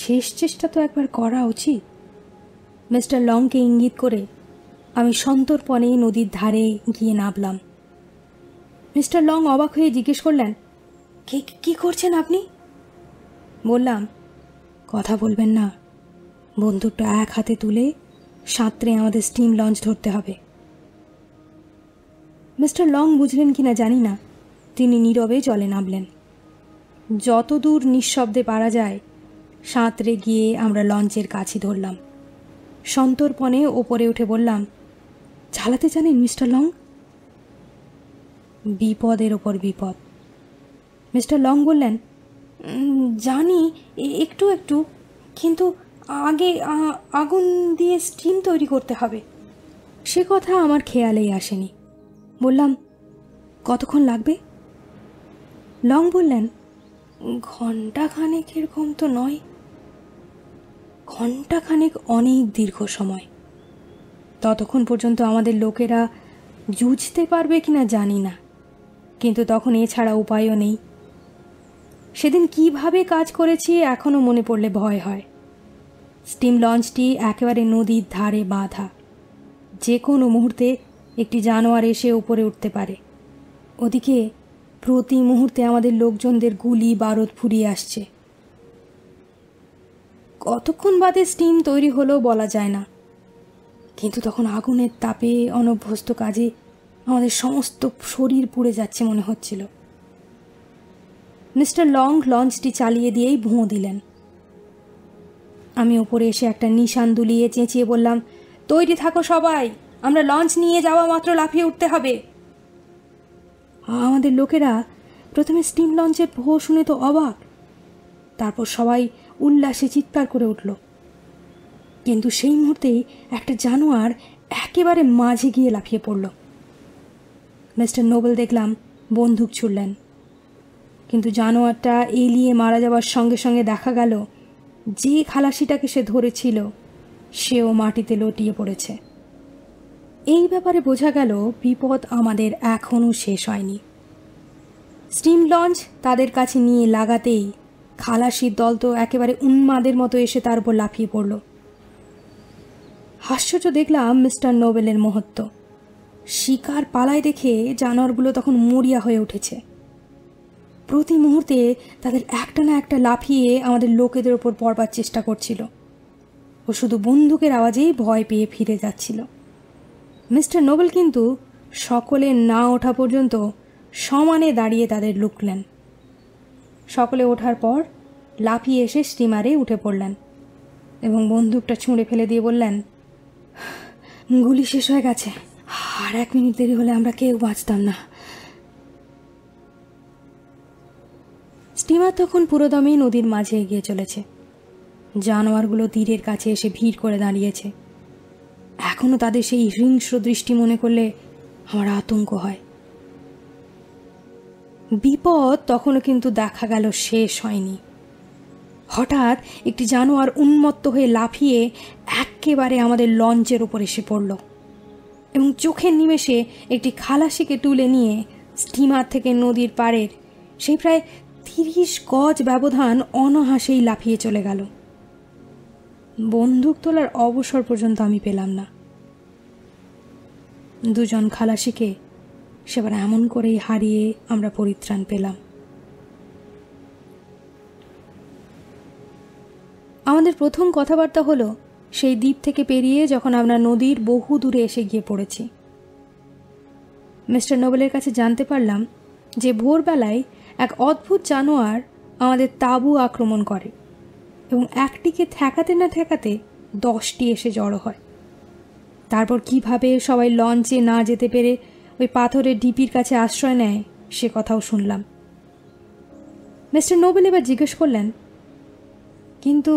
শেষ চেষ্টা তো একবার করা উচিত। মিস্টার লংকে ইঙ্গিত করে আমি সন্তর্পণে নদীর ধারে গিয়ে নামলাম। মিস্টার লং অবাক হয়ে জিজ্ঞেস করলেন, কি করছেন আপনি? বললাম, কথা বলবেন না, বন্দুকটা এক হাতে তুলে সাঁতরে আমাদের স্টিম লঞ্চ ধরতে হবে। মিস্টার লং বুঝলেন কিনা জানি না, তিনি নীরবে জলে নামলেন। যতদূর নিঃশব্দে পারা যায় সাঁতরে গিয়ে আমরা লঞ্চের কাছে ধরলাম। সন্তর্পণে ওপরে উঠে বললাম, চালাতে জানেন মিস্টার লং? বিপদের ওপর বিপদ। মিস্টার লং বললেন, জানি একটু একটু, কিন্তু আগে আগুন দিয়ে স্টিম তৈরি করতে হবে। সে কথা আমার খেয়ালেই আসেনি। বললাম, কতক্ষণ লাগবে? লং বললেন, ঘণ্টাখানেক এরকম তো নয়। ঘণ্টাখানেক অনেক দীর্ঘ সময়। ততক্ষণ পর্যন্ত আমাদের লোকেরা জুঝতে পারবে কিনা জানি না, কিন্তু তখন এছাড়া উপায়ও নেই। সেদিন কিভাবে কাজ করেছি এখনও মনে পড়লে ভয় হয়। স্টিম লঞ্চটি একেবারে নদীর ধারে বাঁধা। যে কোনো মুহূর্তে একটি জানোয়ার এসে উপরে উঠতে পারে। ওদিকে প্রতি মুহূর্তে আমাদের লোকজনদের গুলি বারুদ ফুরিয়ে আসছে। কতক্ষণ বাদে স্টিম তৈরি হলো বলা যায় না, কিন্তু তখন আগুনের তাপে অনভ্যস্ত কাজে আমাদের সমস্ত শরীর পুড়ে যাচ্ছে মনে হচ্ছিল। মিস্টার লং লঞ্চটি চালিয়ে দিয়েই ভোঁ দিলেন। আমি ওপরে এসে একটা নিশান দুলিয়ে চেঁচিয়ে বললাম, তৈরি থাকো সবাই, আমরা লঞ্চ নিয়ে যাওয়া মাত্র লাফিয়ে উঠতে হবে। আমাদের লোকেরা প্রথমে স্টিম লঞ্চের ভোঁ শুনে তো অবাক, তারপর সবাই উল্লাসে চিৎকার করে উঠল। কিন্তু সেই মুহূর্তেই একটা জানোয়ার একেবারে মাঝে গিয়ে লাফিয়ে পড়ল। মিস্টার নোবেল দেখলাম বন্দুক ছুড়লেন, কিন্তু জানোয়ারটা এলিয়ে মারা যাওয়ার সঙ্গে সঙ্গে দেখা গেল যে খালাসিটাকে সে ধরেছিল সেও মাটিতে লটিয়ে পড়েছে। এই ব্যাপারে বোঝা গেল বিপদ আমাদের এখনও শেষ হয়নি। স্টিম লঞ্চ তাদের কাছে নিয়ে লাগাতেই খালাসির দল তো একেবারে উন্মাদের মতো এসে তার উপর লাফিয়ে পড়ল। আশ্চর্য দেখলাম মিস্টার নোবেলের মহত্ব। শিকার পালায় দেখে জানোয়ারগুলো তখন মরিয়া হয়ে উঠেছে। প্রতি মুহূর্তে তাদের একটা না একটা লাফিয়ে আমাদের লোকেদের ওপর পড়বার চেষ্টা করছিল। ও শুধু বন্দুকের আওয়াজেই ভয় পেয়ে ফিরে যাচ্ছিল। মিস্টার নোবেল কিন্তু সকলে না ওঠা পর্যন্ত সমানে দাঁড়িয়ে তাদের লুকলেন। সকলে ওঠার পর লাফিয়ে এসে স্টিমারে উঠে পড়লেন এবং বন্দুকটা ছুঁড়ে ফেলে দিয়ে বললেন, গুলি শেষ হয়ে গেছে, আর 1 মিনিট দেরি হলে আমরা কেউ বাঁচতাম না। স্টিমার তখন পুরোদমে নদীর মাঝে এগিয়ে চলেছে। জানোয়ারগুলো তীরের কাছে এসে ভিড় করে দাঁড়িয়েছে। এখনও তাদের সেই হিংস্র দৃষ্টি মনে করলে আমার আতঙ্ক হয়। বিপদ তখনও কিন্তু দেখা গেল শেষ হয়নি। হঠাৎ একটি জানোয়ার উন্মত্ত হয়ে লাফিয়ে একেবারে আমাদের লঞ্চের ওপর এসে পড়ল এবং চোখের নিমেষে একটি খালাসিকে তুলে নিয়ে স্টিমার থেকে নদীর পাড়ের সেই প্রায় 30 গজ ব্যবধান অনাহাসেই লাফিয়ে চলে গেল। বন্দুক তোলার অবসর পর্যন্ত আমি পেলাম না। 2 জন খালাসিকে সেবার এমন করেই হারিয়ে আমরা পরিত্রাণ পেলাম। আমাদের প্রথম কথাবার্তা হলো সেই দ্বীপ থেকে পেরিয়ে যখন আমরা নদীর বহু দূরে এসে গিয়ে পড়েছি। মিস্টার নোবেলের কাছে জানতে পারলাম যে ভোরবেলায় এক অদ্ভুত জানোয়ার আমাদের তাঁবু আক্রমণ করে এবং একটিকে ঠেকাতে না ঠেকাতে 10টি এসে জড়ো হয়। তারপর কিভাবে সবাই লঞ্চে না যেতে পেরে ওই পাথরের ঢিপির কাছে আশ্রয় নেয় সে কথাও শুনলাম। মিস্টার নোবেল এবার জিজ্ঞেস করলেন, কিন্তু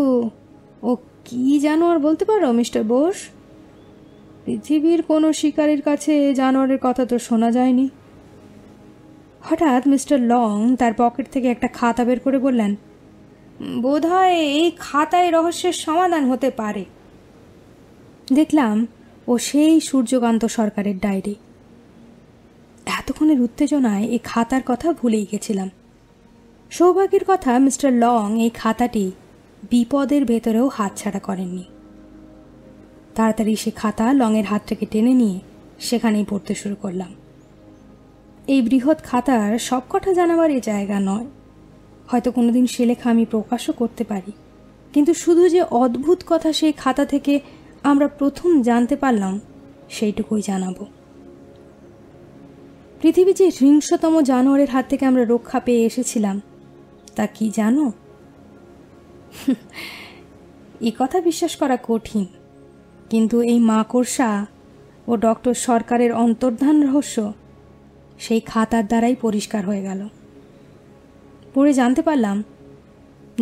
ও কি জানোয়ার বলতে পারো মিস্টার বোস? পৃথিবীর কোনো শিকারীর কাছে জানোয়ারের কথা তো শোনা যায়নি। হঠাৎ মিস্টার লং তার পকেট থেকে একটা খাতা বের করে বললেন, বোধহয় এই খাতায় রহস্যের সমাধান হতে পারে। দেখলাম ও সেই সূর্যকান্ত সরকারের ডায়েরি। এতক্ষণের উত্তেজনায় এই খাতার কথা ভুলেই গেছিলাম। সৌভাগ্যের কথা মিস্টার লং এই খাতাটি বিপদের ভেতরেও হাতছাড়া করেননি। তাড়াতাড়ি সে খাতা লংয়ের হাত থেকে টেনে নিয়ে সেখানেই পড়তে শুরু করলাম। এই বৃহৎ খাতার সবকটা জানাবার এ জায়গা নয়, হয়তো কোনোদিন সে লেখা আমি প্রকাশও করতে পারি, কিন্তু শুধু যে অদ্ভুত কথা সেই খাতা থেকে আমরা প্রথম জানতে পারলাম সেইটুকুই জানাবো। পৃথিবীর যে হিংস্রতম জানোয়ারের হাত থেকে আমরা রক্ষা পেয়ে এসেছিলাম তা কি জানো? এই কথা বিশ্বাস করা কঠিন, কিন্তু এই মাকড়সা ও ডক্টর সরকারের অন্তর্ধান রহস্য সেই খাতার দ্বারাই পরিষ্কার হয়ে গেল। পড়ে জানতে পারলাম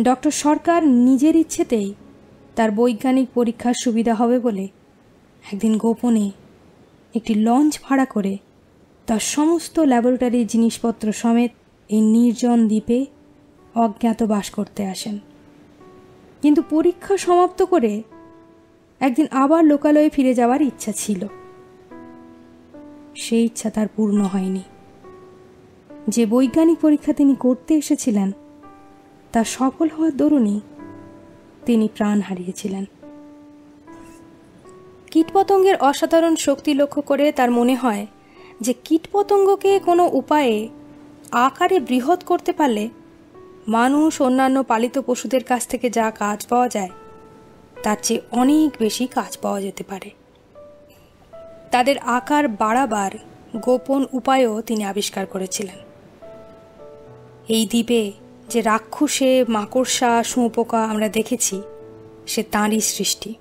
ডক্টর সরকার নিজের ইচ্ছেতেই তার বৈজ্ঞানিক পরীক্ষার সুবিধা হবে বলে একদিন গোপনে একটি লঞ্চ ভাড়া করে তার সমস্ত ল্যাবরেটরির জিনিসপত্র সমেত এই নির্জন দ্বীপে অজ্ঞাত বাস করতে আসেন। কিন্তু পরীক্ষা সমাপ্ত করে একদিন আবার লোকালয়ে ফিরে যাওয়ার ইচ্ছা ছিল। সেই ইচ্ছা তার পূর্ণ হয়নি। যে বৈজ্ঞানিক পরীক্ষা তিনি করতে এসেছিলেন তা সফল হওয়ার দরুনই তিনি প্রাণ হারিয়েছিলেন। কীটপতঙ্গের অসাধারণ শক্তি লক্ষ্য করে তার মনে হয় যে কীটপতঙ্গকে কোনো উপায়ে আকারে বৃহৎ করতে পারলে মানুষ অন্যান্য পালিত পশুদের কাছ থেকে যা কাজ পাওয়া যায় তার চেয়ে অনেক বেশি কাজ পাওয়া যেতে পারে। তাদের আকার বাড়াবার গোপন উপায়ও তিনি আবিষ্কার করেছিলেন। এই দ্বীপে যে রাক্ষসে, মাকড়সা, শুঁয়োপোকা আমরা দেখেছি সে তাঁরই সৃষ্টি।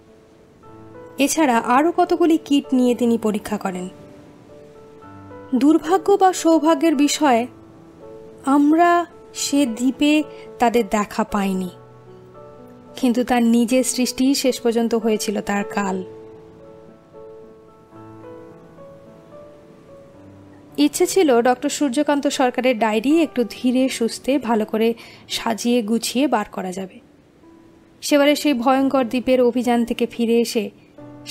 এছাড়া আরও কতগুলি কীট নিয়ে তিনি পরীক্ষা করেন। দুর্ভাগ্য বা সৌভাগ্যের বিষয়, আমরা সে দ্বীপে তাদের দেখা পাইনি, কিন্তু তার নিজের সৃষ্টি শেষ পর্যন্ত হয়েছিল তার কাল। ইচ্ছে ছিল ডক্টর সূর্যকান্ত সরকারের ডায়েরি একটু ধীরে সুস্থে ভালো করে সাজিয়ে গুছিয়ে বার করা যাবে। সেবারে সেই ভয়ঙ্কর দ্বীপের অভিযান থেকে ফিরে এসে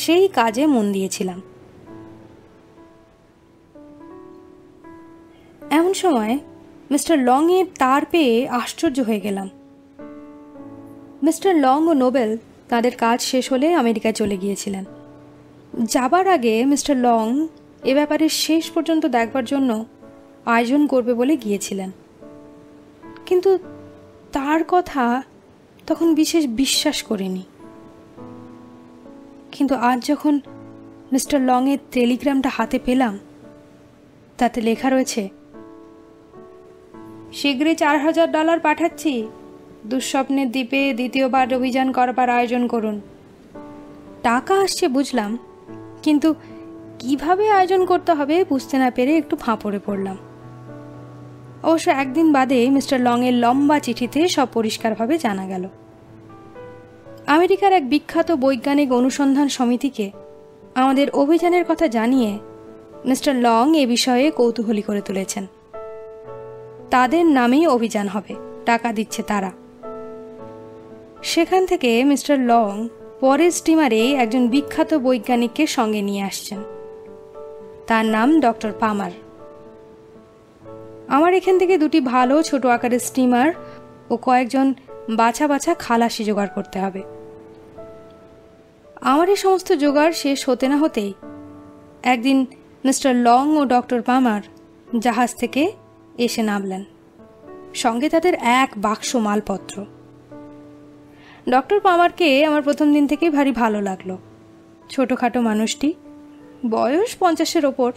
সেই কাজে মন দিয়েছিলাম। এমন সময় মিস্টার লংয়ের তার পেয়ে আশ্চর্য হয়ে গেলাম। মিস্টার লং ও নোবেল তাদের কাজ শেষ হলে আমেরিকায় চলে গিয়েছিলেন। যাবার আগে মিস্টার লং এ ব্যাপারে শেষ পর্যন্ত দেখবার জন্য আয়োজন করবে বলে গিয়েছিলেন, কিন্তু তার কথা তখন বিশেষ বিশ্বাস করিনি। কিন্তু আজ যখন মিস্টার লংয়ের টেলিগ্রামটা হাতে পেলাম, তাতে লেখা রয়েছে, শীঘ্রই $4000 পাঠাচ্ছি, দুঃস্বপ্নের দ্বীপে দ্বিতীয়বার অভিযান করবার আয়োজন করুন। টাকা আসছে বুঝলাম, কিন্তু কিভাবে আয়োজন করতে হবে বুঝতে না পেরে একটু ফাঁপড়ে পড়লাম। অবশ্য একদিন বাদে মিস্টার লংয়ের লম্বা চিঠিতে সব পরিষ্কারভাবে জানা গেল। আমেরিকার এক বিখ্যাত বৈজ্ঞানিক অনুসন্ধান সমিতিকে আমাদের অভিযানের কথা জানিয়ে মিস্টার লং এ বিষয়ে কৌতূহলী করে তুলেছেন। তাদের নামেই অভিযান হবে, টাকা দিচ্ছে তারা। সেখান থেকে মিস্টার লং পরের স্টিমারে একজন বিখ্যাত বৈজ্ঞানিককে সঙ্গে নিয়ে আসছেন। তার নাম ডক্টর পামার। আমার এখান থেকে দুটি ভালো ছোট আকারের স্টিমার ও কয়েকজন বাছা বাছা খালাসি জোগাড় করতে হবে। আমার এই সমস্ত জোগাড় শেষ হতে না হতেই একদিন মিস্টার লং ও ডক্টর পামার জাহাজ থেকে এসে নামলেন, সঙ্গে তাদের এক বাক্স মালপত্র। ডক্টর পামারকে আমার প্রথম দিন থেকেই ভারী ভালো লাগলো। ছোটোখাটো মানুষটি, বয়স 50-এর ওপর,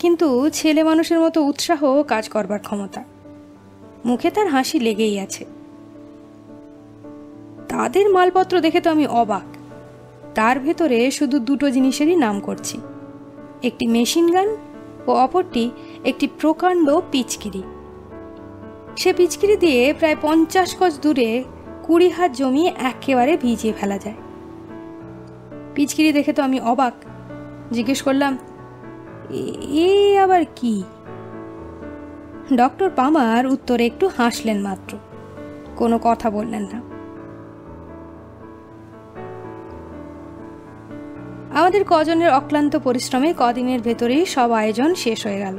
কিন্তু ছেলে মানুষের মতো উৎসাহ ও কাজ করবার ক্ষমতা। মুখে তার হাসি লেগেই আছে। তাদের মালপত্র দেখে তো আমি অবাক। তার ভেতরে শুধু দুটো জিনিসেরই নাম করছি, একটি মেশিন গান ও অপরটি একটি প্রকাণ্ড পিচকিরি। সে পিচকিরি দিয়ে প্রায় 50 গজ দূরে 20 হাত জমি একেবারে ভিজিয়ে ফেলা যায়। পিচকিরি দেখে তো আমি অবাক। জিজ্ঞেস করলাম, এ আবার কি? ডক্টর পামার উত্তরে একটু হাসলেন মাত্র, কোনো কথা বললেন না। আমাদের কজনের অক্লান্ত পরিশ্রমে কদিনের ভেতরেই সব আয়োজন শেষ হয়ে গেল।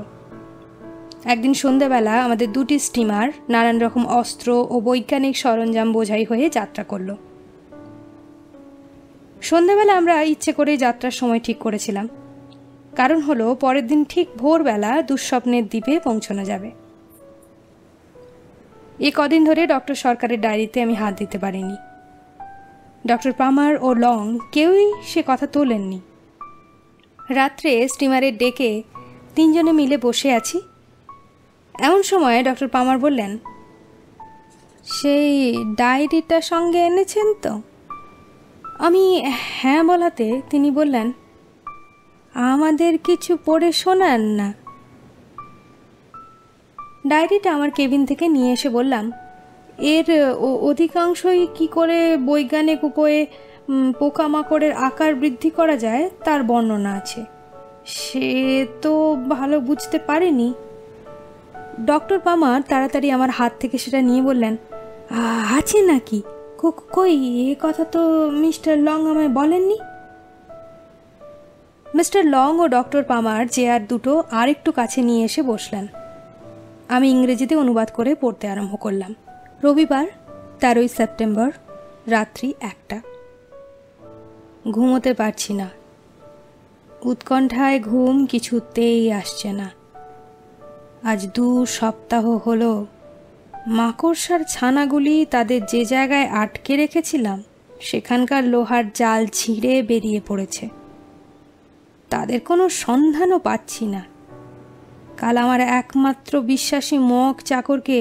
একদিন সন্ধ্যাবেলা আমাদের দুটি স্টিমার নানান রকম অস্ত্র ও বৈজ্ঞানিক সরঞ্জাম বোঝাই হয়ে যাত্রা করল। সন্ধ্যাবেলা আমরা ইচ্ছে করেই যাত্রার সময় ঠিক করেছিলাম, কারণ হলো পরের দিন ঠিক ভোরবেলা দুঃস্বপ্নের দ্বীপে পৌঁছানো যাবে। এই কদিন ধরে ডক্টর সরকারের ডায়েরিতে আমি হাত দিতে পারিনি। ডক্টর পামার ও লং কেউই সে কথা তোলেননি। রাত্রে স্টিমারের ডেকে 3 জনে মিলে বসে আছি। এমন সময় ডক্টর পামার বললেন, সেই ডায়েরিটা সঙ্গে এনেছেন তো? আমি হ্যাঁ বলাতে তিনি বললেন, আমাদের কিছু পড়ে শোনান না। ডায়েরিটা আমার কেবিন থেকে নিয়ে এসে বললাম, এর অধিকাংশই কি করে বৈজ্ঞানিক উপায়ে পোকামাকড়ের আকার বৃদ্ধি করা যায় তার বর্ণনা আছে। সে তো ভালো বুঝতে পারেনি। ডক্টর পামার তাড়াতাড়ি আমার হাত থেকে সেটা নিয়ে বললেন, আছে নাকি? কই, এ কথা তো মিস্টার লং আমায় বলেননি। মিস্টার লং ও ডক্টর পামার চেয়ার দুটো আর একটু কাছে নিয়ে এসে বসলেন। আমি ইংরেজিতে অনুবাদ করে পড়তে আরম্ভ করলাম। রবিবার 13ই সেপ্টেম্বর, রাত্রি 1টা। ঘুমোতে পারছি না, উৎকণ্ঠায় ঘুম কিছুতেই আসছে না। আজ 2 সপ্তাহ হলো মাকড়সার ছানাগুলি তাদের যে জায়গায় আটকে রেখেছিলাম সেখানকার লোহার জাল ছিঁড়ে বেরিয়ে পড়েছে। তাদের কোনো সন্ধানও পাচ্ছি না। কাল আমার একমাত্র বিশ্বাসী মগ চাকরকে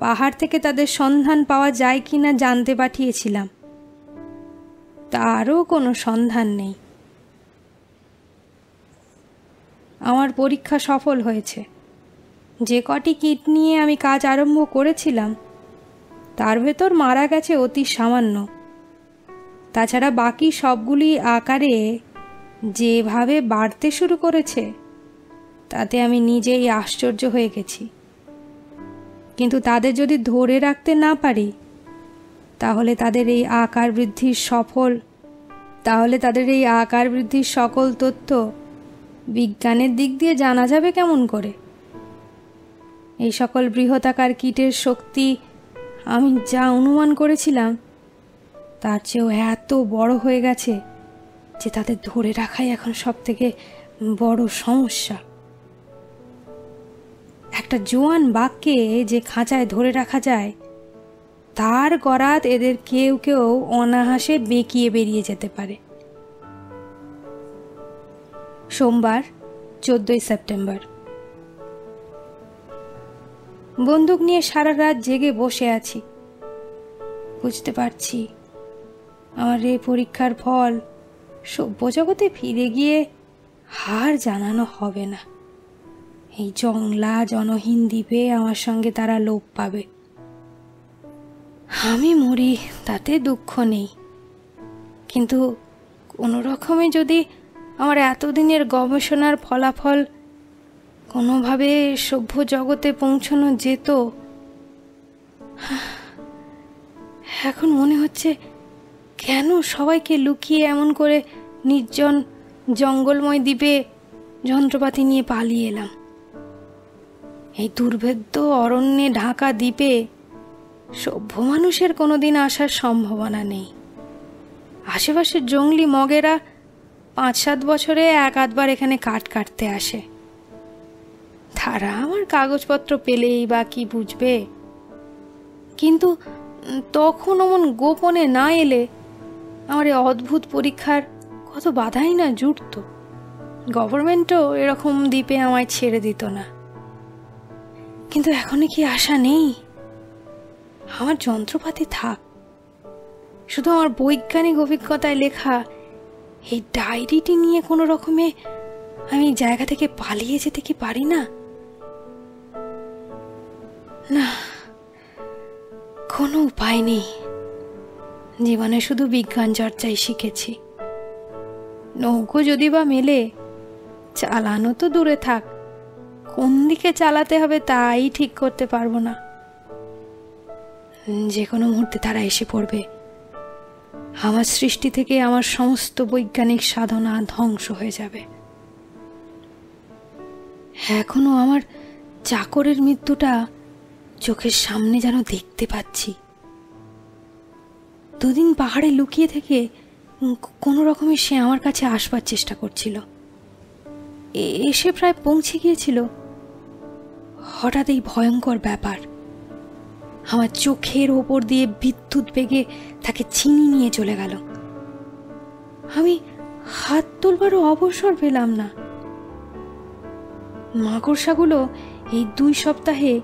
পাহাড় থেকে তাদের সন্ধান পাওয়া যায় কি না জানতে পাঠিয়েছিলাম, তারও কোনো সন্ধান নেই। আমার পরীক্ষা সফল হয়েছে। যে কটি কিট নিয়ে আমি কাজ আরম্ভ করেছিলাম তার ভেতর মারা গেছে অতি সামান্য। তাছাড়া বাকি সবগুলি আকারে যেভাবে বাড়তে শুরু করেছে তাতে আমি নিজেই আশ্চর্য হয়ে গেছি। কিন্তু তাদের যদি ধরে রাখতে না পারি তাহলে তাদের এই আকার বৃদ্ধির সকল তথ্য বিজ্ঞানের দিক দিয়ে জানা যাবে কেমন করে? এই সকল বৃহদাকার কীটের শক্তি আমি যা অনুমান করেছিলাম তার চেয়েও এত বড় হয়ে গেছে যে তাদের ধরে রাখাই এখন সবথেকে বড় সমস্যা। একটা জোয়ান বাঘকে যে খাঁচায় ধরে রাখা যায় তার গরাদ এদের কেউ কেউ অনায়াসে বেঁকিয়ে বেরিয়ে যেতে পারে। সোমবার 14ই সেপ্টেম্বর। বন্দুক নিয়ে সারা রাত জেগে বসে আছি। বুঝতে পারছি আমার এই পরীক্ষার ফল সভ্য জগতে ফিরে গিয়ে হার জানানো হবে না। এই জংলা জনহীন দ্বীপে আমার সঙ্গে তারা লোপ পাবে। আমি মরি তাতে দুঃখ নেই, কিন্তু কোনো রকমে যদি আমার এতদিনের গবেষণার ফলাফল কোনোভাবে সভ্য জগতে পৌঁছানো যেত। এখন মনে হচ্ছে কেন সবাইকে লুকিয়ে এমন করে নির্জন জঙ্গলময় দ্বীপে যন্ত্রপাতি নিয়ে পালিয়ে এলাম। এই দুর্ভেদ্য অরণ্যে ঢাকা দ্বীপে সভ্য মানুষের কোনোদিন আসার সম্ভাবনা নেই। আশেপাশের জঙ্গলি মগেরা 5-7 বছরে 1-8বার এখানে কাঠ কাটতে আসে। তারা আমার কাগজপত্র পেলেই বা কি বুঝবে? কিন্তু তখন অমন গোপনে না এলে আমার এই অদ্ভুত পরীক্ষার কত বাধাই না জুটত। গভর্নমেন্টও এরকম দ্বীপে আমায় ছেড়ে দিত না। কিন্তু এখনই কি আশা নেই? আমার যন্ত্রপাতি থাক, শুধু আমার বৈজ্ঞানিক অভিজ্ঞতায় লেখা এই ডায়েরিটি নিয়ে কোনো রকমে আমি জায়গা থেকে পালিয়ে যেতে কি পারি না? না, কোনো উপায় নেই। জীবনে শুধু বিজ্ঞান চর্চাই শিখেছি। নৌকো যদি বা মেলে, চালানো তো দূরে থাক, কোন দিকে চালাতে হবে তাই ঠিক করতে পারবো না। যে কোনো মুহূর্তে তারা এসে পড়বে। আমার সৃষ্টি থেকে আমার সমস্ত বৈজ্ঞানিক সাধনা ধ্বংস হয়ে যাবে। এখনো আমার চাকরের মৃত্যুটা চোখের সামনে যেন দেখতে পাচ্ছি। 2 দিন পাহাড়ে লুকিয়ে থেকে কোনো রকমে সে আমার কাছে আসবার চেষ্টা করছিল। এসে প্রায় পৌঁছে গিয়েছিল। হঠাৎ এই ভয়ঙ্কর ব্যাপার আমার চোখের ওপর দিয়ে বিদ্যুৎ বেগে তাকে ছিনিয়ে নিয়ে চলে গেল। আমি হাত তুলবারও অবসর পেলাম না। মাকড়সাগুলো এই 2 সপ্তাহে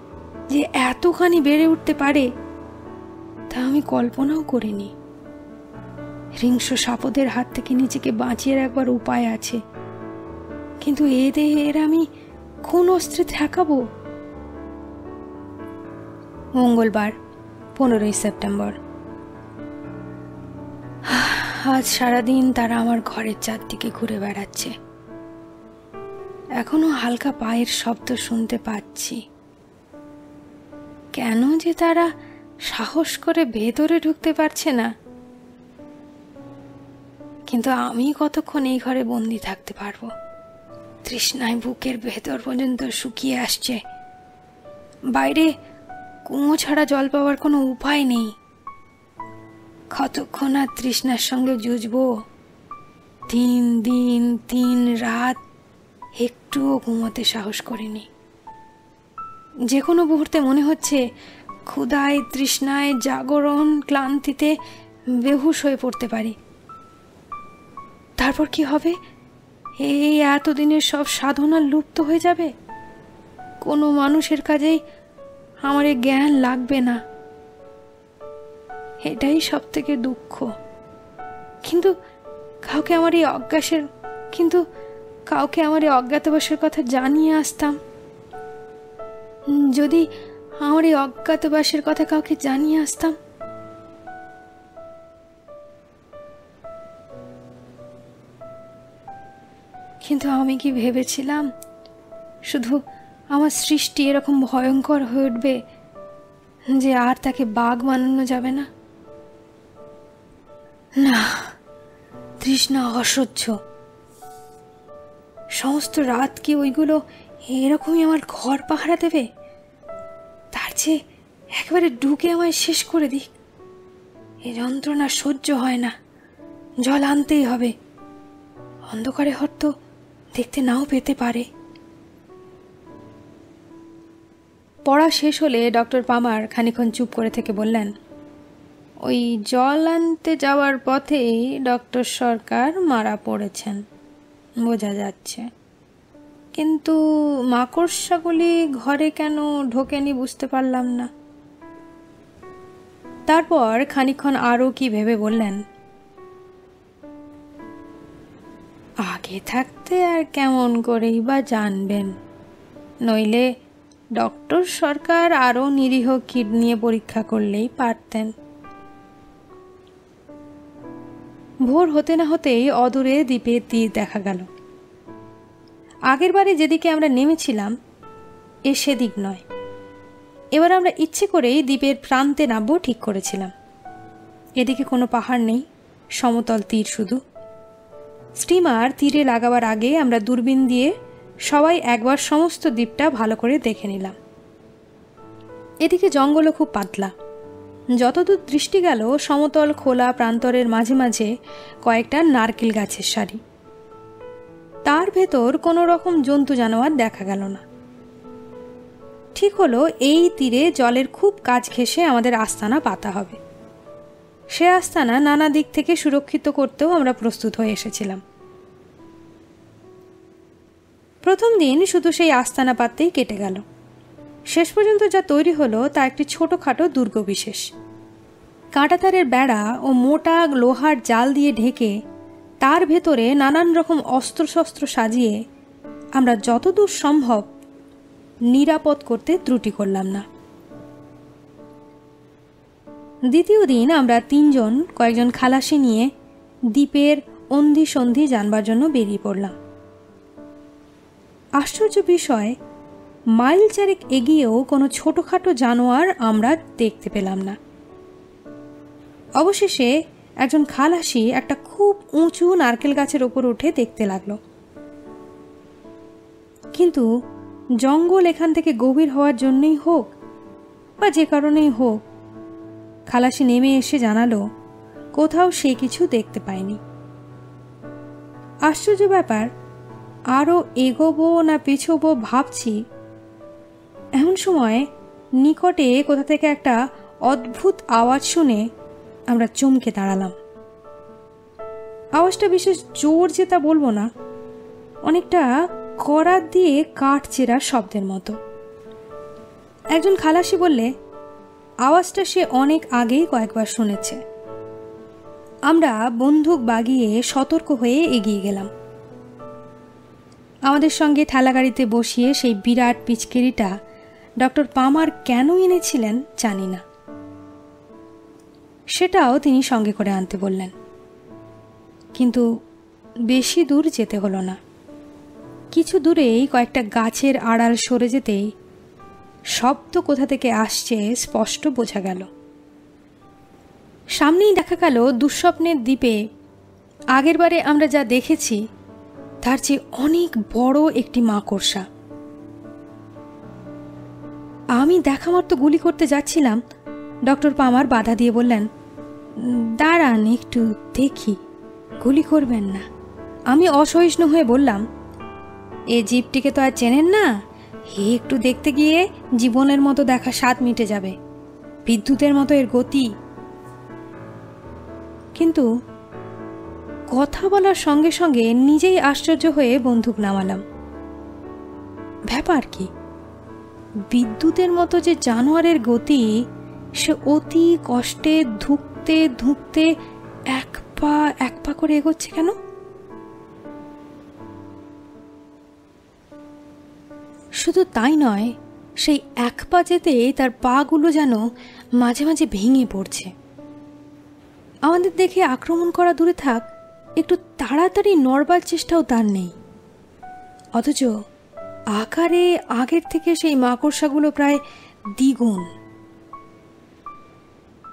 যে এতখানি বেড়ে উঠতে পারে তা আমি কল্পনাও করিনি। হিংস্র সাপদের হাত থেকে নিজেকে বাঁচিয়ে রাখবার উপায় আছে, কিন্তু এদের আমি কোন অস্ত্রে ঠেকাবো? মঙ্গলবার 15ই সেপ্টেম্বর। আজ সারাদিন তারা আমার ঘরের চারদিকে ঘুরে বেড়াচ্ছে। এখনো হালকা পায়ের শব্দ শুনতে পাচ্ছি। কেন যে তারা সাহস করে ভেতরে ঢুকতে পারছে না। কিন্তু আমি কতক্ষণ এই ঘরে বন্দি থাকতে পারবো? তৃষ্ণায় বুকের ভেতর পর্যন্ত শুকিয়ে আসছে। বাইরে কুয়ো ছাড়া জল পাওয়ার কোনো উপায় নেই। কতক্ষণ আর তৃষ্ণার সঙ্গে যুঝবো? 3 দিন 3 রাত একটুও ঘুমোতে সাহস করিনি। যে কোনো মুহূর্তে মনে হচ্ছে ক্ষুধায়, তৃষ্ণায়, জাগরণ, ক্লান্তিতে বেহুশ হয়ে পড়তে পারি। তারপর কি হবে? এই এতদিনের সব সাধনা লুপ্ত হয়ে যাবে। কোনো মানুষের কাজেই আমার এই জ্ঞান লাগবে না। এটাই সব থেকে দুঃখ। কিন্তু কাউকে আমার এই অজ্ঞাতবাসের কথা জানিয়ে আসতাম। যদি আমার এই অজ্ঞাতবাসের কথা কাউকে জানিয়ে আসতাম। কিন্তু আমি কি ভেবেছিলাম শুধু আমার সৃষ্টি এরকম ভয়ঙ্কর হয়ে উঠবে যে আর তাকে বাঘ বানানো যাবে না? না, তৃষ্ণা অসহ্য। সমস্ত রাত কি ওইগুলো এরকমই আমার ঘর পাহারা দেবে? তার চেয়ে একেবারে ঢুকে আমায় শেষ করে দিক। এই যন্ত্রণা সহ্য হয় না। জল আনতেই হবে। অন্ধকারে হয়তো দেখতে নাও পেতে পারে। পড়া শেষ হলে ডক্টর পামার খানিকক্ষণ চুপ করে থেকে বললেন, ওই জল আনতে যাওয়ার পথেই ডক্টর সরকার মারা পড়েছেন, বোঝা যাচ্ছে। কিন্তু মাকড়সাগুলি ঘরে কেন ঢোকেনি বুঝতে পারলাম না। তারপর খানিকক্ষণ আরও কি ভেবে বললেন, আগে থাকতে আর কেমন করেই বা জানবেন, নইলে ডক্টর সরকার আরও নিরীহ কিড নিয়ে পরীক্ষা করলেই পারতেন। ভোর হতে না হতেই অদূরে দ্বীপের তীর দেখা গেল। আগের বারে যেদিকে আমরা নেমেছিলাম সেদিক নয়। এবার আমরা ইচ্ছে করেই দ্বীপের প্রান্তে নামবো ঠিক করেছিলাম। এদিকে কোনো পাহাড় নেই, সমতল তীর শুধু। স্টিমার তীরে লাগাবার আগে আমরা দূরবীন দিয়ে সবাই একবার সমস্ত দ্বীপটা ভালো করে দেখে নিলাম। এদিকে জঙ্গলও খুব পাতলা। যতদূর দৃষ্টি গেল সমতল খোলা প্রান্তরের মাঝে মাঝে কয়েকটা নারকেল গাছের সারি। তার ভেতর কোনো রকম জন্তু জানোয়ার দেখা গেল না। ঠিক হলো এই তীরে জলের খুব কাছ ঘেঁষে আমাদের আস্তানা পাতা হবে। সে আস্তানা নানা দিক থেকে সুরক্ষিত করতেও আমরা প্রস্তুত হয়ে এসেছিলাম। প্রথম দিন শুধু সেই আস্তানা পাততেই কেটে গেল। শেষ পর্যন্ত যা তৈরি হলো তা একটি ছোটোখাটো দুর্গ বিশেষ। কাঁটাতারের বেড়া ও মোটা লোহার জাল দিয়ে ঢেকে তার ভেতরে নানান রকম অস্ত্রশস্ত্র সাজিয়ে আমরা যতদূর সম্ভব নিরাপদ করতে ত্রুটি করলাম না। দ্বিতীয় দিন আমরা 3 জন কয়েকজন খালাসি নিয়ে দ্বীপের অন্ধি সন্ধি জানবার জন্য বেরিয়ে পড়লাম। আশ্চর্য বিষয়, মাইল চারেক এগিয়েও কোনো ছোটোখাটো জানোয়ার আমরা দেখতে পেলাম না। অবশেষে একজন খালাসি একটা খুব উঁচু নারকেল গাছের ওপর উঠে দেখতে লাগলো। কিন্তু জঙ্গল এখান থেকে গভীর হওয়ার জন্যই হোক বা যে কারণেই হোক, খালাসি নেমে এসে জানালো কোথাও সে কিছু দেখতে পায়নি। আশ্চর্য ব্যাপার, আরও এগোবো না পেছোবো ভাবছি, এমন সময় নিকটে কোথা থেকে একটা অদ্ভুত আওয়াজ শুনে আমরা চমকে দাঁড়ালাম। আওয়াজটা বিশেষ জোর যে তা বলবো না, অনেকটা করাত দিয়ে কাঠ চেরার শব্দের মতো। একজন খালাসি বললে আওয়াজটা সে অনেক আগেই কয়েকবার শুনেছে। আমরা বন্দুক বাগিয়ে সতর্ক হয়ে এগিয়ে গেলাম। আমাদের সঙ্গে ঠেলাগাড়িতে বসিয়ে সেই বিরাট পিচকেরিটা ডক্টর পামার কেন এনেছিলেন জানি না, সেটাও তিনি সঙ্গে করে আনতে বললেন। কিন্তু বেশি দূর যেতে হলো না। কিছু দূরেই কয়েকটা গাছের আড়াল সরে যেতেই শব্দ কোথা থেকে আসছে স্পষ্ট বোঝা গেল। সামনেই দেখা গেল দুঃস্বপ্নের দ্বীপে আগেরবারে আমরা যা দেখেছি তার চেয়ে অনেক বড় একটি মাকড়সা। আমি দেখা মাত্র গুলি করতে যাচ্ছিলাম, ডক্টর পামার বাধা দিয়ে বললেন, দাঁড়ান একটু দেখি, গুলি করবেন না। আমি অসহিষ্ণু হয়ে বললাম, এ জীবটিকে তো আর চেনেন না, একটু দেখতে গিয়ে জীবনের মতো দেখা স্বাদ মিটে যাবে, বিদ্যুতের মতো এর গতি। কিন্তু কথা বলার সঙ্গে সঙ্গে নিজেই আশ্চর্য হয়ে বন্দুক নামালাম। ব্যাপার কি, বিদ্যুতের মতো যে জানোয়ারের গতি, সে অতি কষ্টে ধুঁকতে ধুঁকতে এক পা করে এগোচ্ছে কেন? শুধু তাই নয়, সেই এক পা যেতে তার পাগুলো যেন মাঝে মাঝে ভেঙে পড়ছে। আমাদের দেখে আক্রমণ করা দূরে থাক, একটু তাড়াতাড়ি নড়বার চেষ্টাও তার নেই। অথচ আকারে আগের থেকে সেই মাকড়সাগুলো প্রায় দ্বিগুণ।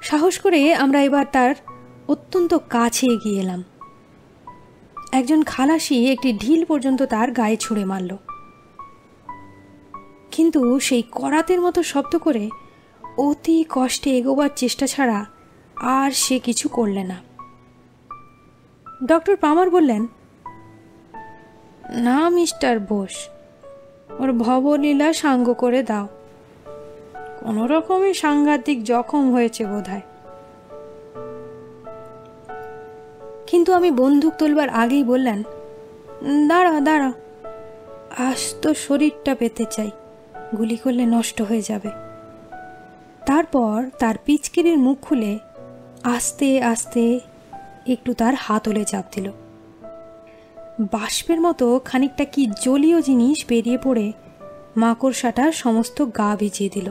সাহস করে আমরা এবার তার অত্যন্ত কাছে এগিয়ে এলাম। একজন খালাসি একটি ঢিল পর্যন্ত তার গায়ে ছুঁড়ে মারল, কিন্তু সেই করাতের মতো শব্দ করে অতি কষ্টে এগোবার চেষ্টা ছাড়া আর সে কিছু করলে না। ডক্টর পামার বললেন, না মিস্টার বোস, ওর ভবলীলা সাঙ্গ করে দাও, কোনো রকমে সাংঘাতিক জখম হয়েছে বোধহয়। কিন্তু আমি বন্দুক তোলবার আগেই বললেন, দাঁড়া, আজ তো শরীরটা পেতে চাই, গুলি করলে নষ্ট হয়ে যাবে। তারপর তার পিচকিরির মুখ খুলে আস্তে আস্তে একটু তার হাতলে চাপ দিল। বাষ্পের মতো খানিকটা কি জলীয় জিনিস বেরিয়ে পড়ে মাকড়সাটার সমস্ত গা ভিজিয়ে দিল।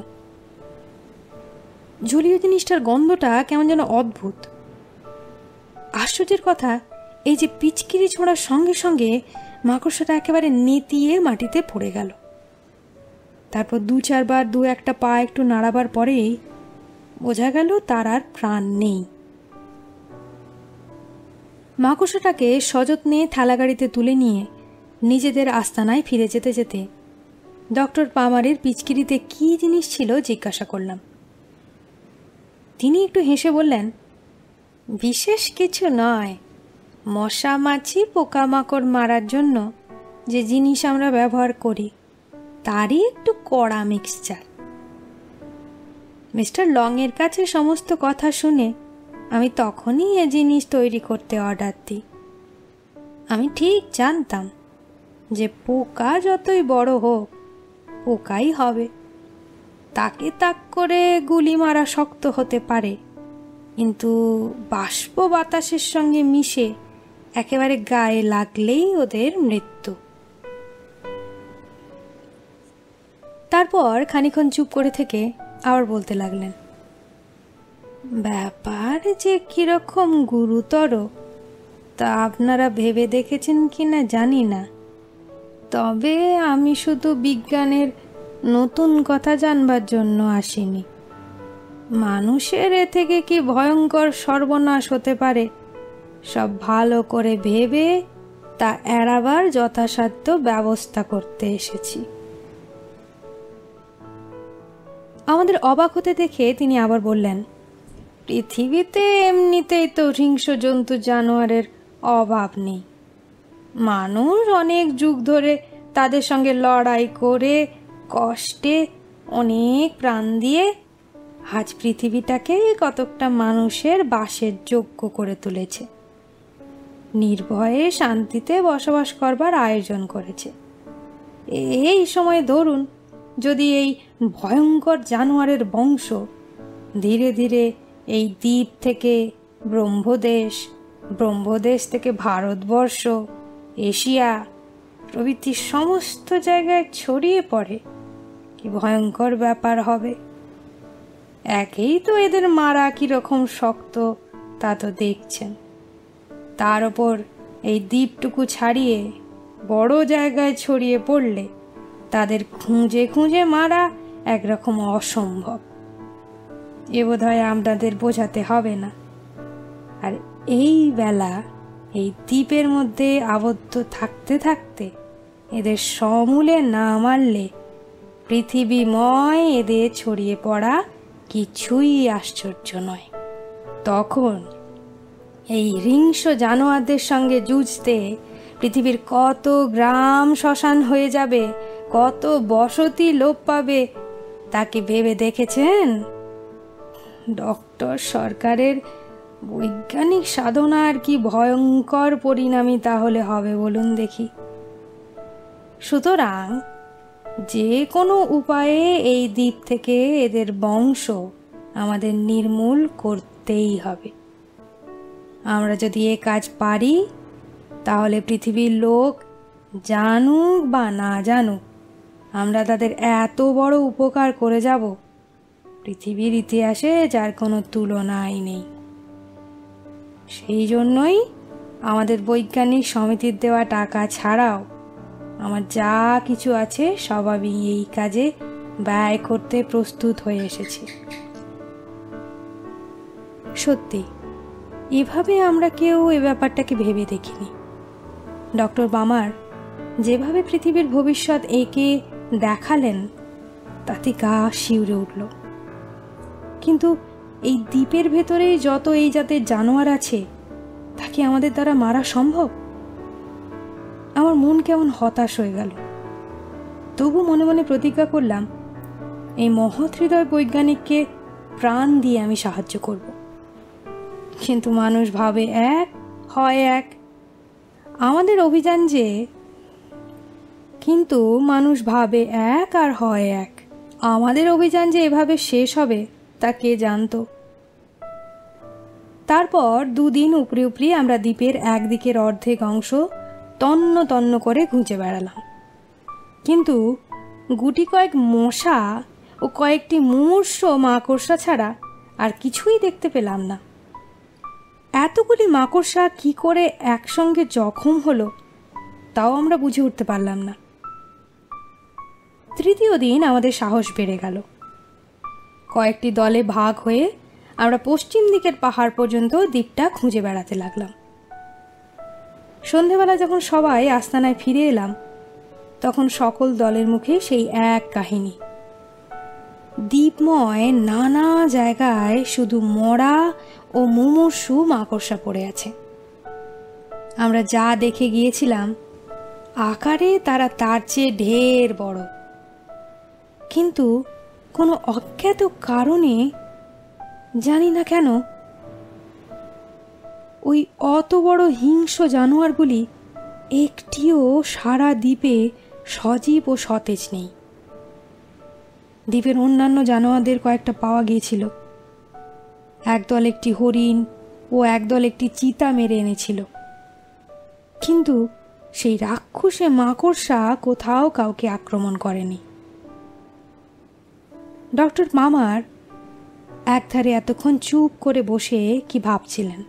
জলীয় জিনিসটার গন্ধটা কেমন যেন অদ্ভুত। আশ্চর্যের কথা, এই যে পিচকিরি ছোঁড়ার সঙ্গে সঙ্গে মাকড়সাটা একেবারে নেতিয়ে মাটিতে পড়ে গেল। তারপর 2-4 বার 2-1টা পা একটু নাড়াবার পরেই বোঝা গেল তার আর প্রাণ নেই। মাকড়সাটাকে সযত্নে থালাগাড়িতে তুলে নিয়ে নিজেদের আস্তানায় ফিরে যেতে যেতে ডক্টর পামারের পিচকিরিতে কী জিনিস ছিল জিজ্ঞাসা করলাম। তিনি একটু হেসে বললেন, বিশেষ কিছু নয়, মশা মাছি পোকামাকড় মারার জন্য যে জিনিস আমরা ব্যবহার করি তারই একটু কড়া মিক্সচার। মিস্টার লংয়ের কাছে সমস্ত কথা শুনে আমি তখনই এ জিনিস তৈরি করতে অর্ডার দিই। আমি ঠিক জানতাম যে পোকা যতই বড় হোক পোকাই হবে। তাকে তাক করে গুলি মারা শক্ত হতে পারে, কিন্তু বাষ্প বাতাসের সঙ্গে মিশে একেবারে গায়ে লাগলেই ওদের মৃত্যু। তারপর খানিকক্ষণ চুপ করে থেকে আবার বলতে লাগলেন, ব্যাপার যে কিরকম গুরুতর তা আপনারা ভেবে দেখেছেন কিনা জানি না, তবে আমি শুধু বিজ্ঞানের নতুন কথা জানবার জন্য আসিনি। মানুষের এ থেকে কি ভয়ঙ্কর সর্বনাশ হতে পারে সব ভালো করে ভেবে তা এড়াবার যথাসাধ্য ব্যবস্থা করতে এসেছি। আমাদের অবাক হতে দেখে তিনি আবার বললেন, পৃথিবীতে এমনিতেই তো হিংস্র জন্তু জানোয়ারের অভাব নেই। মানুষ অনেক যুগ ধরে তাদের সঙ্গে লড়াই করে কষ্টে অনেক প্রাণ দিয়ে আজ পৃথিবীটাকে কতকটা মানুষের বাসের যোগ্য করে তুলেছে, নির্ভয়ে শান্তিতে বসবাস করবার আয়োজন করেছে। এই সময়ে ধরুন, যদি এই ভয়ঙ্কর জানোয়ারের বংশ ধীরে ধীরে এই দ্বীপ থেকে ব্রহ্মদেশ, ব্রহ্মদেশ থেকে ভারতবর্ষ, এশিয়া প্রভৃতি সমস্ত জায়গায় ছড়িয়ে পড়ে, কি ভয়ঙ্কর ব্যাপার হবে। একেই তো এদের মারা কীরকম শক্ত তা তো দেখছেন, তার ওপর এই দ্বীপটুকু ছাড়িয়ে বড় জায়গায় ছড়িয়ে পড়লে তাদের খুঁজে খুঁজে মারা একরকম অসম্ভব। এ বোধহয় আপনাদের বোঝাতে হবে না। আর এই বেলা এই দ্বীপের মধ্যে আবদ্ধ থাকতে থাকতে এদের সমূলে না মারলে পৃথিবীময় এদের ছড়িয়ে পড়া কিছুই আশ্চর্য নয়। তখন এই হিংস্র জানোয়ারদের সঙ্গে যুঝতে পৃথিবীর কত গ্রাম শ্মশান হয়ে যাবে, কত বসতি লোপ পাবে, তাকে ভেবে দেখেছেন? ডক্টর সরকারের বৈজ্ঞানিক সাধনার কি ভয়ঙ্কর পরিণামী তাহলে হবে বলুন দেখি। সুতরাং যে কোনো উপায়ে এই দ্বীপ থেকে এদের বংশ আমাদের নির্মূল করতেই হবে। আমরা যদি এ কাজ পারি, তাহলে পৃথিবীর লোক জানুক বা না জানুক, আমরা তাদের এত বড় উপকার করে যাব, পৃথিবীর ইতিহাসে যার কোনো তুলনাই নেই। সেই জন্যই আমাদের বৈজ্ঞানিক সমিতির দেওয়া টাকা ছাড়াও আমার যা কিছু আছে সব আমি এই কাজে ব্যয় করতে প্রস্তুত হয়ে এসেছি। সত্যি, এভাবে আমরা কেউ এ ব্যাপারটাকে ভেবে দেখিনি। ডক্টর বামার যেভাবে পৃথিবীর ভবিষ্যৎ এঁকে দেখালেন, তাতে গা শিউরে উঠল। কিন্তু এই দ্বীপের ভেতরেই যত এই জাতের জানোয়ার আছে, তাকে আমাদের দ্বারা মারা সম্ভব? আমার মন কেমন হতাশ হয়ে গেল। তবু মনে মনে প্রতিজ্ঞা করলাম, এই মহৎ হৃদয় বৈজ্ঞানিককে প্রাণ দিয়ে আমি সাহায্য করব। কিন্তু মানুষ ভাবে এক, হয় এক। আমাদের অভিযান যে কিন্তু মানুষ ভাবে এক আর হয় এক। আমাদের অভিযান যে এভাবে শেষ হবে তা কে জানতো। তারপর 2 দিন উপরে উপরে আমরা দ্বীপের একদিকের অর্ধেক অংশ তন্ন তন্ন করে ঘুঁচে বেড়ালাম, কিন্তু গুটি কয়েক মশা ও কয়েকটি মুমূর্ষ মাকড়সা ছাড়া আর কিছুই দেখতে পেলাম না। এতগুলি মাকড়সা কি করে একসঙ্গে জখম হলো তাও আমরা বুঝে উঠতে পারলাম না। তৃতীয় দিন আমাদের সাহস বেড়ে গেল। কয়েকটি দলে ভাগ হয়ে আমরা পশ্চিম দিকের পাহাড় পর্যন্ত দ্বীপটা খুঁজে বেড়াতে লাগলাম। সন্ধেবেলা যখন সবাই আস্তানায় ফিরে এলাম, তখন সকল দলের মুখে সেই এক কাহিনী। দ্বীপময় নানা জায়গায় শুধু মরা ও মুমূর্ষু মাকড়সা পড়ে আছে। আমরা যা দেখে গিয়েছিলাম, আকারে তারা তার চেয়ে ঢের বড়, কিন্তু কোনো অজ্ঞাত কারণে, জানি না কেন, ওই অত বড় হিংস্র জানোয়ারগুলি একটিও সারা দ্বীপে সজীব ও সতেজ নেই। দ্বীপের অন্যান্য জানোয়ারদের কয়েকটা পাওয়া গিয়েছিল। একদল একটি হরিণ ও একদল একটি চিতা মেরে এনেছিল, কিন্তু সেই রাক্ষসে মাকড়সা কোথাও কাউকে আক্রমণ করেনি। ডক্টর মামার একধারে এতক্ষণ চুপ করে বসে কি ভাবছিলেন।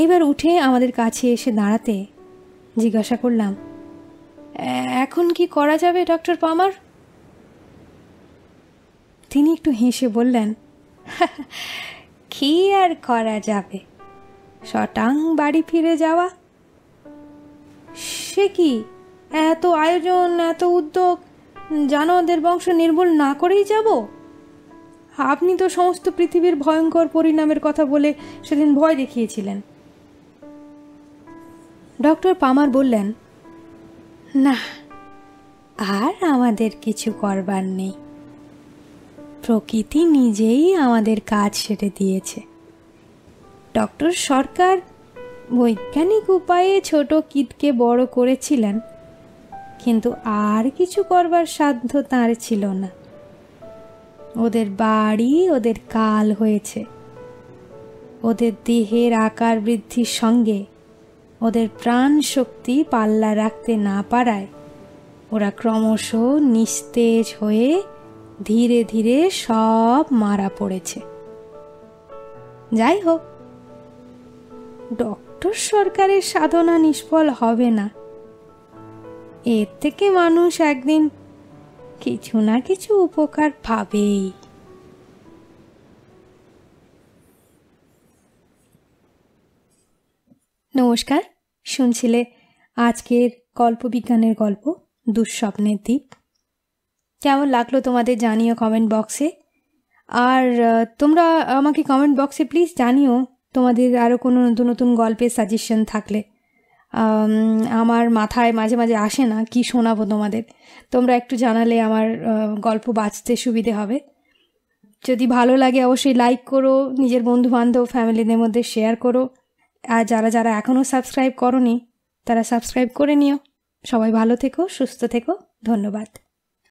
এবার উঠে আমাদের কাছে এসে দাঁড়াতে জিজ্ঞাসা করলাম, এখন কি করা যাবে ডক্টর পামার? তিনি একটু হেসে বললেন, কি আর করা যাবে, শটাং বাড়ি ফিরে যাওয়া। সে কি, এত আয়োজন, এত উদ্যোগ, জানোয়ারদের বংশ নির্মূল না করেই যাব? আপনি তো সমস্ত পৃথিবীর ভয়ঙ্কর পরিণামের কথা বলে সেদিন ভয় দেখিয়েছিলেন। ডক্টর পামার বললেন, না, আর আমাদের কিছু করবার নেই। প্রকৃতি নিজেই আমাদের কাজ সেরে দিয়েছে। ডক্টর সরকার বৈজ্ঞানিক উপায়ে ছোট কীটকে বড় করেছিলেন, কিন্তু আর কিছু করবার সাধ্য তাঁর ছিল না। ওদের বাড়ি ওদের কাল হয়েছে। ওদের দেহের আকার বৃদ্ধির সঙ্গে ওদের প্রাণ শক্তি পাল্লা রাখতে না পারায় ওরা ক্রমশ নিস্তেজ হয়ে ধীরে ধীরে সব মারা পড়েছে। যাই হোক, ডক্টর ডক্টর সরকারের সাধনা নিষ্ফল হবে না। এর থেকে মানুষ একদিন কিছু না কিছু উপকার পাবেই। নমস্কার, শুনছিলে আজকের কল্পবিজ্ঞানের গল্প দুঃস্বপ্নের দ্বীপ। কেমন লাগলো তোমাদের জানিও কমেন্ট বক্সে। আর তোমরা আমাকে কমেন্ট বক্সে প্লিজ জানিও তোমাদের আরও কোনো নতুন নতুন গল্পের সাজেশন থাকলে। আমার মাথায় মাঝে মাঝে আসে না কি শোনাবো তোমাদের, তোমরা একটু জানালে আমার গল্প বাঁচতে সুবিধে হবে। যদি ভালো লাগে অবশ্যই লাইক করো, নিজের বন্ধুবান্ধব ফ্যামিলিদের মধ্যে শেয়ার করো। আর যারা যারা এখনও সাবস্ক্রাইব করোনি তারা সাবস্ক্রাইব করে নিও। সবাই ভালো থেকো, সুস্থ থেকো, ধন্যবাদ।